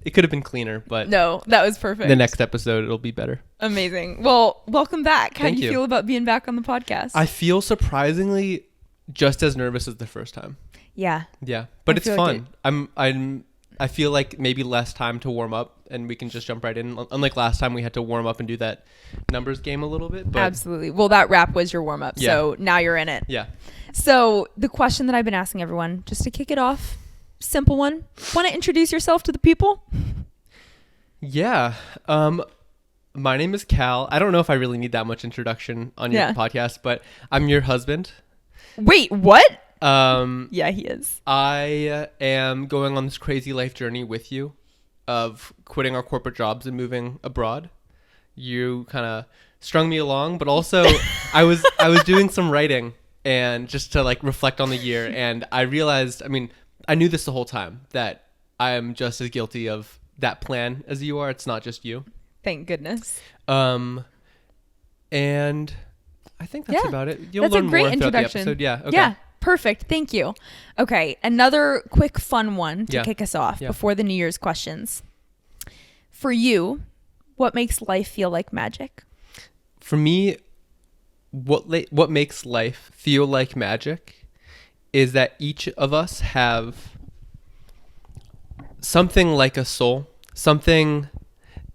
been cleaner, but No, that was perfect. the next episode it'll be better. Amazing. Well, welcome back. How Thank do you you. feel about being back on the podcast? I feel surprisingly just as nervous as the first time. Yeah. Yeah, but I it's feel like fun. I feel like maybe less time to warm up and we can just jump right in. Unlike last time, we had to warm up and do that numbers game a little bit. But Absolutely. Well, that rap was your warm up. Yeah. So now you're in it. yeah, So the question that I've been asking everyone, just to kick it off, simple one. Want to introduce yourself to the people? yeah. My name is Kal. I don't know if I really need that much introduction on your Yeah. podcast, but I'm your husband. Wait, what? Um, Yeah, he is. I am going on this crazy life journey with you of quitting our corporate jobs and moving abroad. You kind of strung me along, but also I was doing some writing and just to like reflect on the year, and I realized, I mean, I knew this the whole time, that I am just as guilty of that plan as you are. It's not just you. Thank goodness. And I think that's about it. You'll That's a learn great more throughout the introduction. episode. Yeah. Okay. Yeah. Perfect. Thank you. Okay. Another quick fun one to Yeah. kick us off Yeah. before the New Year's questions. For you, what makes life feel like magic? For me, what makes life feel like magic is that each of us have something like a soul, something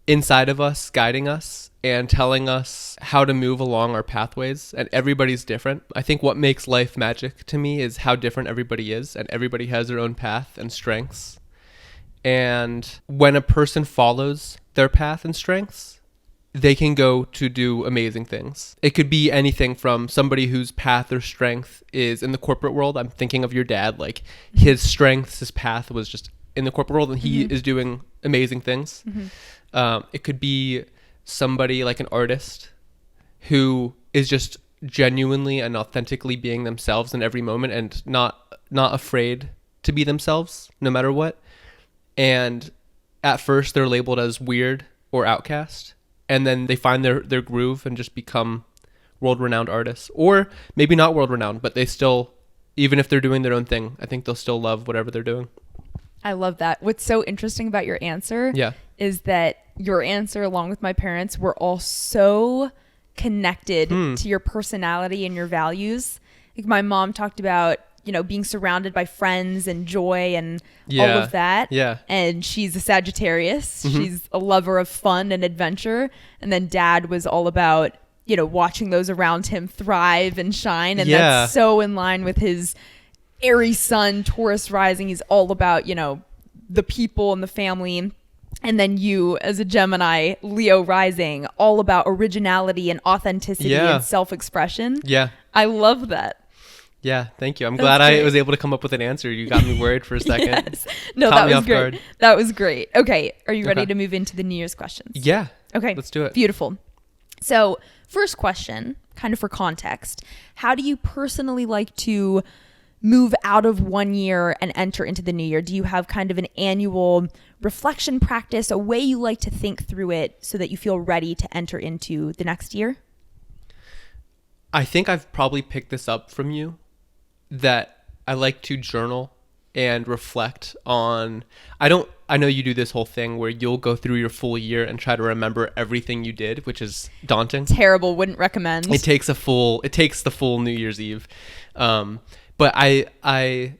inside of us guiding us and telling us how to move along our pathways, and everybody's different. I think what makes life magic to me is how different everybody is, and everybody has their own path and strengths. And when a person follows their path and strengths, they can go to do amazing things. It could be anything from somebody whose path or strength is in the corporate world. I'm thinking of your dad, like his strengths, his path was just in the corporate world, and he is doing amazing things. It could be somebody like an artist who is just genuinely and authentically being themselves in every moment and not afraid to be themselves no matter what. And at first they're labeled as weird or outcast, and then they find their groove and just become world-renowned artists. Or maybe not world-renowned, but they still, even if they're doing their own thing, I think they'll still love whatever they're doing. I love that. What's so interesting about your answer is that your answer, along with my parents, were all so connected to your personality and your values. Like my mom talked about, being surrounded by friends and joy and all of that. Yeah. And she's a Sagittarius. She's a lover of fun and adventure. And then dad was all about, watching those around him thrive and shine. And that's so in line with his Aries sun, Taurus rising. He's all about, the people and the family. And then you, as a Gemini, Leo rising, all about originality and authenticity and self-expression. Yeah. I love that. Yeah, thank you. I'm That's glad great. I was able to come up with an answer. You got me worried for a second. Yes. No, Caught that me was off great. guard. That was great. Okay. Are you ready Okay. to move into the New Year's questions? Yeah. Okay. Let's do it. Beautiful. So, first question, kind of for context. How do you personally like to move out of one year and enter into the new year? Do you have kind of an annual reflection practice, a way you like to think through it so that you feel ready to enter into the next year? I think I've probably picked this up from you, that I like to journal and reflect on, I know you do this whole thing where you'll go through your full year and try to remember everything you did, which is daunting. Terrible, wouldn't recommend. It takes the full New Year's Eve. But I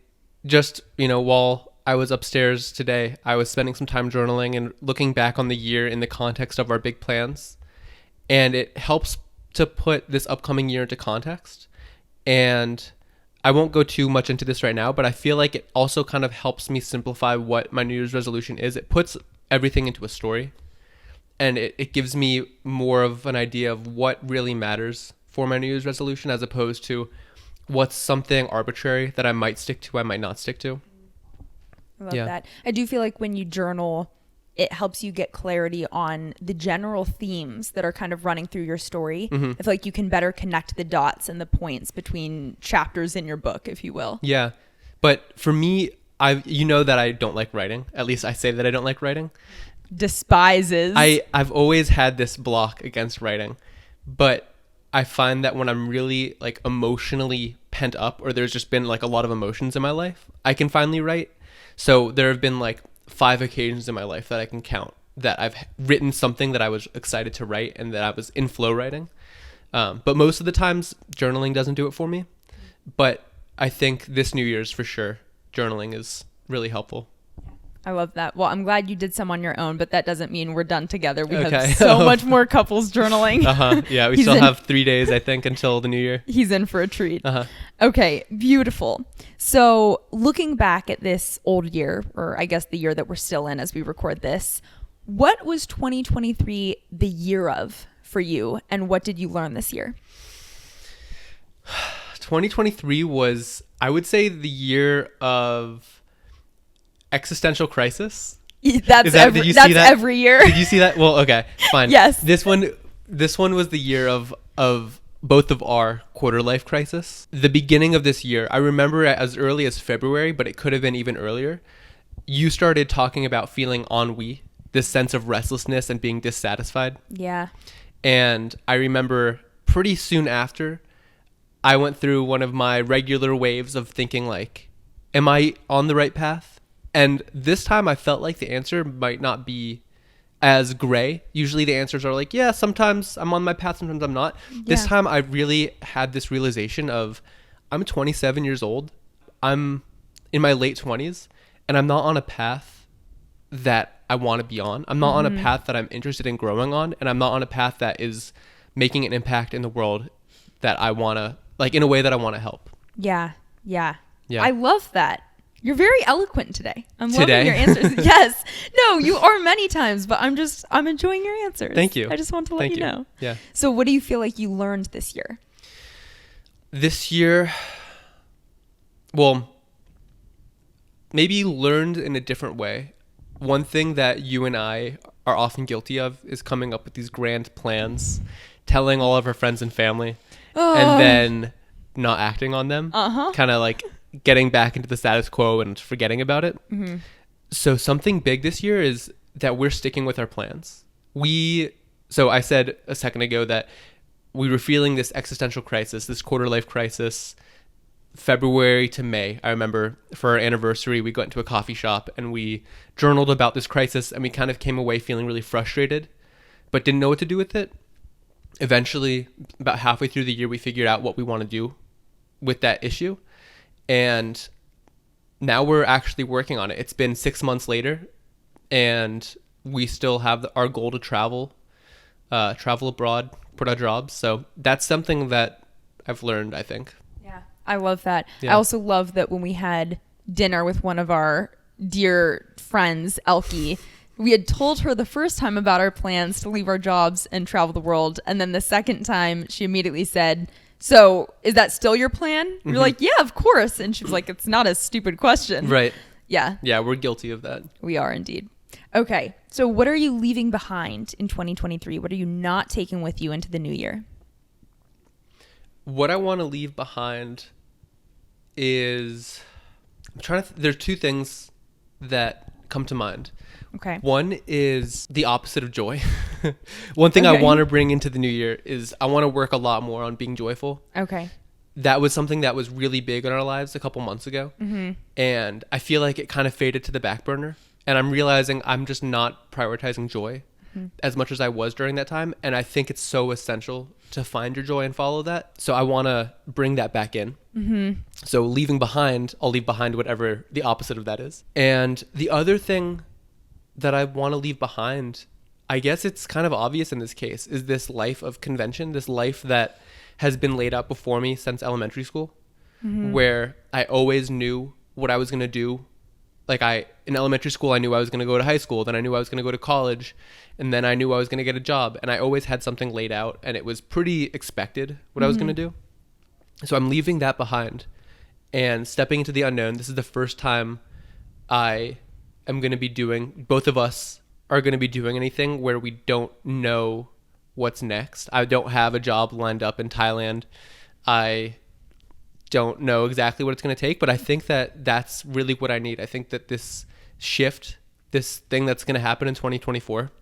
just, while I was upstairs today, I was spending some time journaling and looking back on the year in the context of our big plans. And it helps to put this upcoming year into context. And I won't go too much into this right now, but I feel like it also kind of helps me simplify what my New Year's resolution is. It puts everything into a story, and it gives me more of an idea of what really matters for my New Year's resolution, as opposed to what's something arbitrary that I might stick to, I might not stick to. I love that. I do feel like when you journal, it helps you get clarity on the general themes that are kind of running through your story. I feel like you can better connect the dots and the points between chapters in your book, if you will. Yeah. But for me, that I don't like writing. At least I say that I don't like writing. Despises. I've always had this block against writing, but I find that when I'm really like emotionally pent up, or there's just been like a lot of emotions in my life, I can finally write. So there have been like 5 occasions in my life that I can count that I've written something that I was excited to write and that I was in flow writing. But most of the times journaling doesn't do it for me. But I think this New Year's for sure, journaling is really helpful. I love that. Well, I'm glad you did some on your own, but that doesn't mean we're done together. We Okay. have so much more couples journaling. Yeah, we He's still in- have 3 days, I think, until the new year. He's in for a treat. Uh-huh. Okay, beautiful. So looking back at this old year, or I guess the year that we're still in as we record this, what was 2023 the year of for you, and what did you learn this year? 2023 was, I would say, the year of existential crisis. That's Did you see that? every year. Did you see that? Well, okay, fine. Yes. This one was the year of both of our quarter life crisis. The beginning of this year, I remember as early as February, but it could have been even earlier. You started talking about feeling ennui, this sense of restlessness and being dissatisfied. Yeah. And I remember pretty soon after, I went through one of my regular waves of thinking like, am I on the right path? And this time I felt like the answer might not be as gray. Usually the answers are like, yeah, sometimes I'm on my path, sometimes I'm not. This Yeah. time I really had this realization of, I'm 27 years old. I'm in my late 20s, and I'm not on a path that I want to be on. I'm not on a path that I'm interested in growing on, and I'm not on a path that is making an impact in the world that I want to, like, in a way that I want to help. Yeah. Yeah. Yeah. I love that. You're very eloquent today. I'm Today? loving your answers. Yes. No, you are many times, but I'm enjoying your answers. Thank you. I just want to let Thank you know. Yeah. So what do you feel like you learned this year? This year, well, maybe learned in a different way. One thing that you and I are often guilty of is coming up with these grand plans, telling all of our friends and family, and then not acting on them. Kind of like getting back into the status quo and forgetting about it. So something big this year is that we're sticking with our plans. So I said a second ago that we were feeling this existential crisis, this quarter life crisis, February to May. I remember for our anniversary, we went to a coffee shop and we journaled about this crisis, and we kind of came away feeling really frustrated, but didn't know what to do with it. Eventually, about halfway through the year, we figured out what we want to do with that issue. And now we're actually working on it. It's been 6 months later, and we still have our goal to travel abroad, put our jobs. So that's something that I've learned, I think. Yeah. I love that. Yeah. I also love that when we had dinner with one of our dear friends, Elkie, we had told her the first time about our plans to leave our jobs and travel the world. And then the second time she immediately said, so is that still your plan? We're like, yeah, of course. And she was like, it's not a stupid question. Right. Yeah, Yeah, we're guilty of that. we are indeed. Okay. So what are you leaving behind in 2023? What are you not taking with you into the new year? What I want to leave behind is, there's 2 things that come to mind. Okay. One is the opposite of joy. One thing I Okay. want to bring into the new year is I want to work a lot more on being joyful. Okay. That was something that was really big in our lives a couple months ago. And I feel like it kind of faded to the back burner. And I'm realizing I'm just not prioritizing joy as much as I was during that time. And I think it's so essential to find your joy and follow that. So I want to bring that back in. So leaving behind, I'll leave behind whatever the opposite of that is. And the other thing that I want to leave behind, I guess it's kind of obvious in this case, is this life of convention, this life that has been laid out before me since elementary school, where I always knew what I was going to do. Like in elementary school, I knew I was going to go to high school, then I knew I was going to go to college, and then I knew I was going to get a job, and I always had something laid out, and it was pretty expected what I was going to do. So I'm leaving that behind and stepping into the unknown. This is the first time I am going to be doing, both of us are going to be doing anything where we don't know what's next. I don't have a job lined up in Thailand. I don't know exactly what it's going to take, but I think that that's really what I need. I think that this shift, this thing that's going to happen in 2024,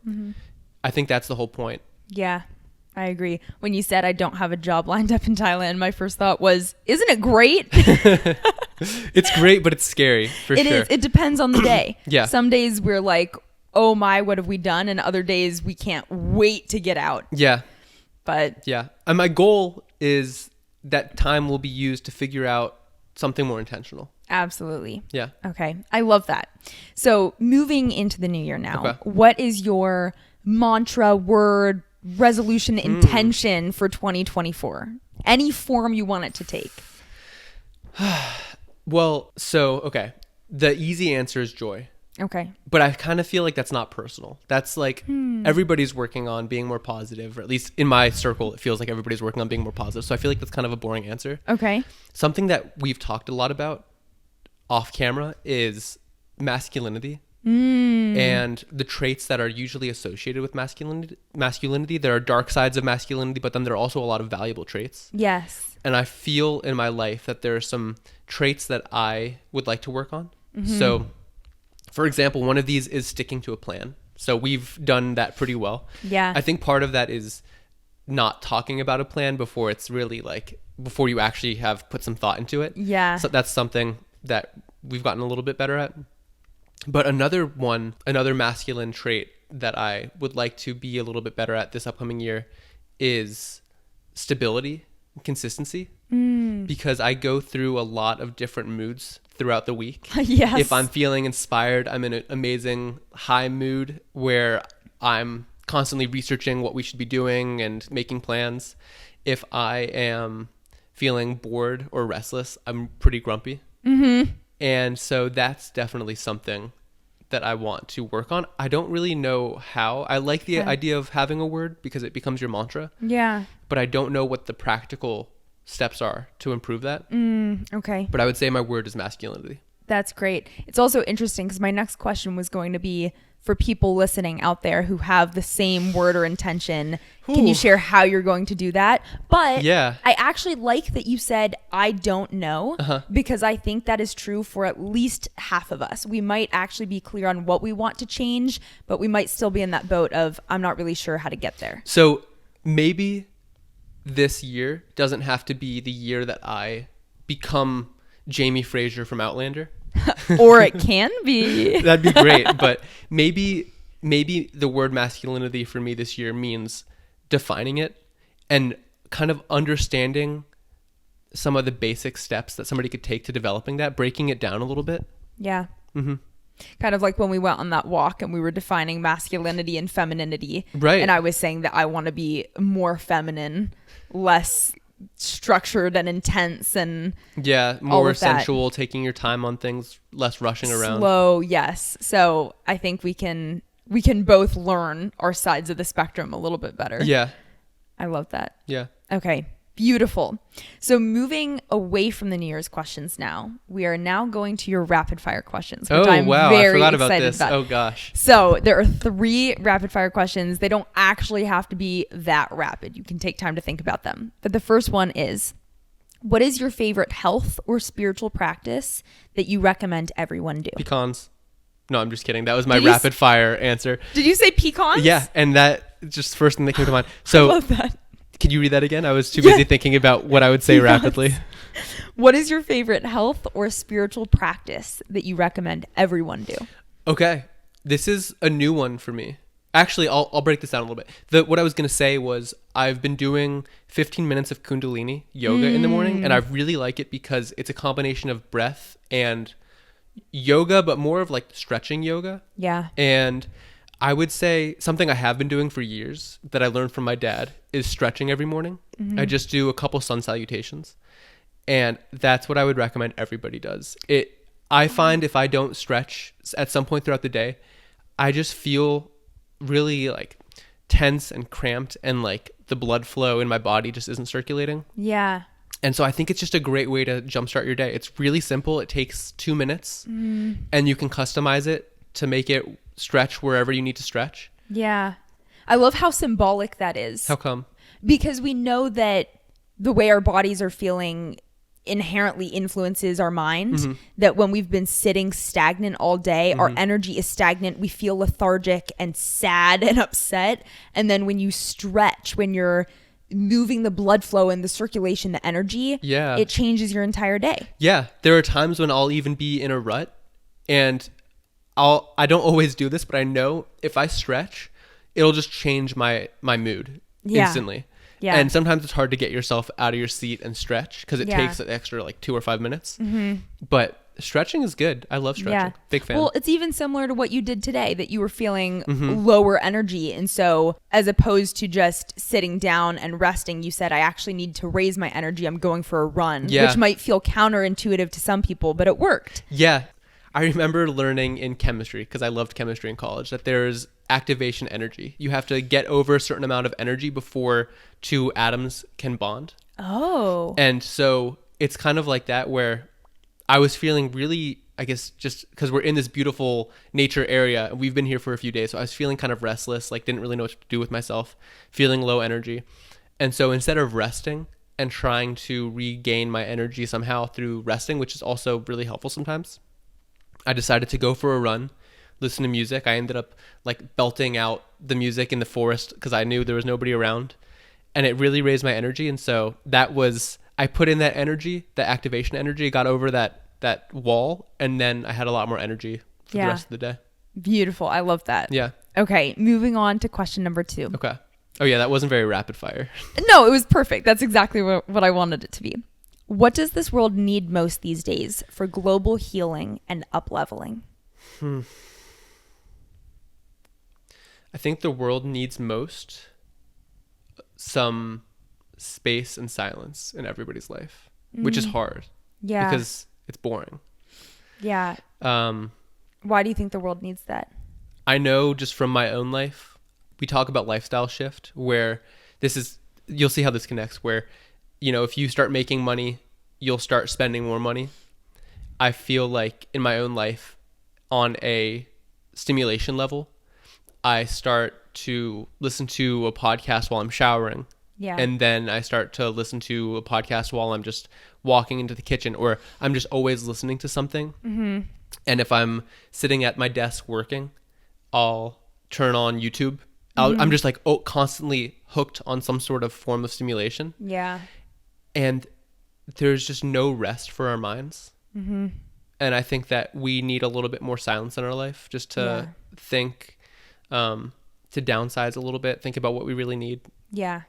I think that's the whole point. Yeah, I agree. When you said I don't have a job lined up in Thailand, my first thought was, isn't it great? It's great, but it's scary for It sure. is. It depends on the day. Yeah. Some days we're like, oh my, what have we done? And other days we can't wait to get out. Yeah. But Yeah. And my goal is that time will be used to figure out something more intentional. absolutely. Yeah. Okay. I love that. So moving into the new year now, Okay. what is your mantra, word, resolution, intention for 2024? Any form you want it to take. Well, so, okay. The easy answer is joy. Okay. But I kind of feel like that's not personal. That's like everybody's working on being more positive, or at least in my circle, it feels like everybody's working on being more positive. So I feel like that's kind of a boring answer. Okay. Something that we've talked a lot about off camera is masculinity and the traits that are usually associated with masculinity. There are dark sides of masculinity, but then there are also a lot of valuable traits. Yes. And I feel in my life that there are some traits that I would like to work on. So, for example, one of these is sticking to a plan. So we've done that pretty well. Yeah. I think part of that is not talking about a plan before it's really like, before you actually have put some thought into it. Yeah. So that's something that we've gotten a little bit better at. But another masculine trait that I would like to be a little bit better at this upcoming year is stability, consistency. Because I go through a lot of different moods throughout the week. Yes. If I'm feeling inspired, I'm in an amazing high mood where I'm constantly researching what we should be doing and making plans. If I am feeling bored or restless, I'm pretty grumpy. And so that's definitely something that I want to work on. I don't really know how. I like the idea of having a word because it becomes your mantra, Yeah. but I don't know what the practical steps are to improve that. Okay. But I would say my word is masculinity. That's great. It's also interesting because my next question was going to be for people listening out there who have the same word or intention. Can you Ooh. share how you're going to do that? But Yeah. I actually like that you said, I don't know, because I think that is true for at least half of us. We might actually be clear on what we want to change, but we might still be in that boat of, I'm not really sure how to get there. So maybe this year doesn't have to be the year that I become Jamie Fraser from Outlander. Or it can be. That'd be great. But maybe the word masculinity for me this year means defining it and kind of understanding some of the basic steps that somebody could take to developing that, breaking it down a little bit. Yeah. Kind of like when we went on that walk and we were defining masculinity and femininity. Right. And I was saying that I want to be more feminine, less structured and intense and Yeah, all more of that. sensual, taking your time on things, less rushing around. slow. Yes. So I think we can both learn our sides of the spectrum a little bit better. Yeah, I love that. yeah. Okay. Beautiful. So moving away from the New Year's questions now, we are now going to your rapid fire questions, which Oh, I'm wow. very I forgot about excited this. about. Oh, gosh. So there are 3 rapid fire questions. They don't actually have to be that rapid. You can take time to think about them. But the first one is, what is your favorite health or spiritual practice that you recommend everyone do? Pecans. No, I'm just kidding. That was my Did you rapid fire answer. Did you say pecans? Yeah, and that just first thing that came to mind. So Love that. Can you read that again? I was too busy thinking about what I would say Yes. rapidly. What is your favorite health or spiritual practice that you recommend everyone do? Okay. This is a new one for me. Actually, I'll break this down a little bit. What I was going to say was I've been doing 15 minutes of Kundalini yoga in the morning, and I really like it because it's a combination of breath and yoga, but more of like stretching yoga. Yeah. And I would say something I have been doing for years that I learned from my dad is stretching every morning. I just do a couple sun salutations. And that's what I would recommend everybody does. I find if I don't stretch at some point throughout the day, I just feel really like tense and cramped, and like the blood flow in my body just isn't circulating. Yeah. And so I think it's just a great way to jumpstart your day. It's really simple. It takes 2 minutes and you can customize it to make it stretch wherever you need to stretch. Yeah. I love how symbolic that is. How come? Because we know that the way our bodies are feeling inherently influences our mind. That when we've been sitting stagnant all day, our energy is stagnant. We feel lethargic and sad and upset. And then when you stretch, when you're moving the blood flow and the circulation, the energy, Yeah. it changes your entire day. Yeah. There are times when I'll even be in a rut, and I don't always do this, but I know if I stretch, it'll just change my mood instantly. Yeah. And sometimes it's hard to get yourself out of your seat and stretch because it Yeah. takes an extra like 2 or 5 minutes. But stretching is good. I love stretching. Yeah. Big fan. Well, it's even similar to what you did today, that you were feeling lower energy. And so as opposed to just sitting down and resting, you said, I actually need to raise my energy. I'm going for a run, Yeah. which might feel counterintuitive to some people, but it worked. Yeah. I remember learning in chemistry, because I loved chemistry in college, that there's activation energy. You have to get over a certain amount of energy before 2 atoms can bond. Oh. And so it's kind of like that, where I was feeling really, I guess, just because we're in this beautiful nature area, and we've been here for a few days. So I was feeling kind of restless, like didn't really know what to do with myself, feeling low energy. And so instead of resting and trying to regain my energy somehow through resting, which is also really helpful sometimes, I decided to go for a run, listen to music. I ended up like belting out the music in the forest because I knew there was nobody around, and it really raised my energy. And so that was, I put in that energy, that activation energy, got over that wall, and then I had a lot more energy for the rest of the day. Beautiful. I love that. Yeah. Okay. Moving on to question number 2. Okay. Oh yeah, that wasn't very rapid fire. No, it was perfect. That's exactly what I wanted it to be. What does this world need most these days for global healing and up-leveling? I think the world needs most some space and silence in everybody's life, which is hard. Yeah. Because it's boring. Yeah. Why do you think the world needs that? I know just from my own life, we talk about lifestyle shift, where you'll see how this connects, where, if you start making money, you'll start spending more money. I feel like in my own life, on a stimulation level, I start to listen to a podcast while I'm showering. Yeah. And then I start to listen to a podcast while I'm just walking into the kitchen, or I'm just always listening to something. And if I'm sitting at my desk working, I'll turn on YouTube. I'm just like constantly hooked on some sort of form of stimulation. Yeah. And there's just no rest for our minds. And I think that we need a little bit more silence in our life, just to think, to downsize a little bit, think about what we really need. Yeah.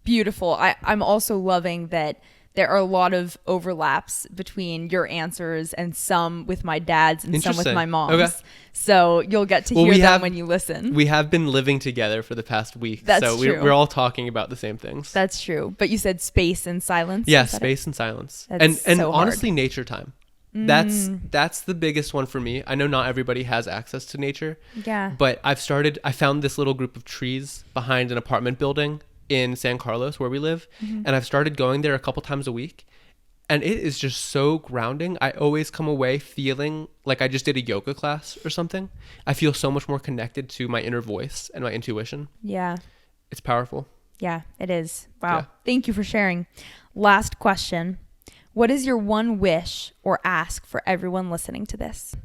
Beautiful. I'm also loving that there are a lot of overlaps between your answers and some with my dad's and some with my mom's. Okay. So you'll get to hear them when you listen. We have been living together for the past week. That's so true. We're all talking about the same things. That's true. But you said space and silence. Yeah, space and silence. That's and so honestly, nature time. That's the biggest one for me. I know not everybody has access to nature. Yeah. But I found this little group of trees behind an apartment building in San Carlos where we live. And I've started going there a couple times a week. And it is just so grounding. I always come away feeling like I just did a yoga class or something. I feel so much more connected to my inner voice and my intuition. Yeah. It's powerful. Yeah, it is. Wow. Yeah. Thank you for sharing. Last question. What is your one wish or ask for everyone listening to this?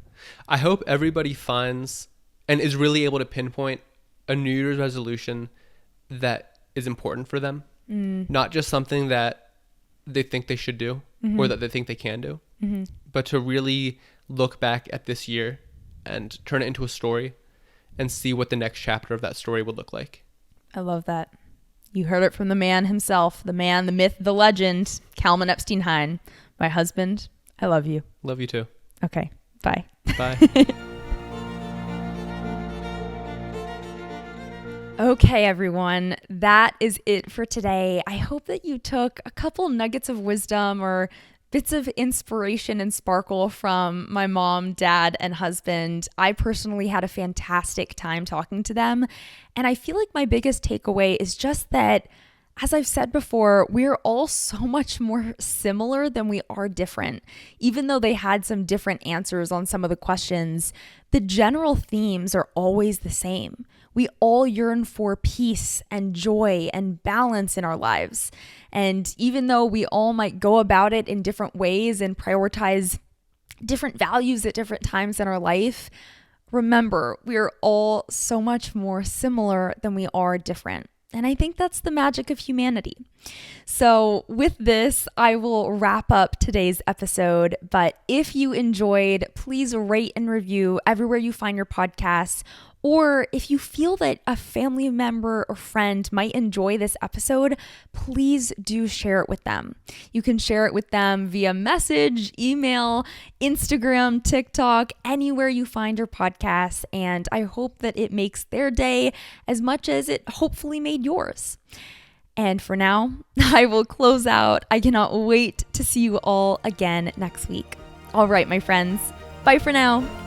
I hope everybody finds and is really able to pinpoint a New Year's resolution that is important for them. Not just something that they think they should do or that they think they can do, but to really look back at this year and turn it into a story and see what the next chapter of that story would look like. I love that. You heard it from the man himself, the man, the myth, the legend, Kal Heyn. My husband, I love you. Love you too. Okay, bye. Bye. Okay, everyone, that is it for today. I hope that you took a couple nuggets of wisdom or bits of inspiration and sparkle from my mom, dad, and husband. I personally had a fantastic time talking to them. And I feel like my biggest takeaway is just that, as I've said before, we're all so much more similar than we are different. Even though they had some different answers on some of the questions, the general themes are always the same. We all yearn for peace and joy and balance in our lives. And even though we all might go about it in different ways and prioritize different values at different times in our life, remember, we are all so much more similar than we are different. And I think that's the magic of humanity. So with this, I will wrap up today's episode. But if you enjoyed, please rate and review everywhere you find your podcasts. Or if you feel that a family member or friend might enjoy this episode, please do share it with them. You can share it with them via message, email, Instagram, TikTok, anywhere you find your podcasts. And I hope that it makes their day as much as it hopefully made yours. And for now, I will close out. I cannot wait to see you all again next week. All right, my friends. Bye for now.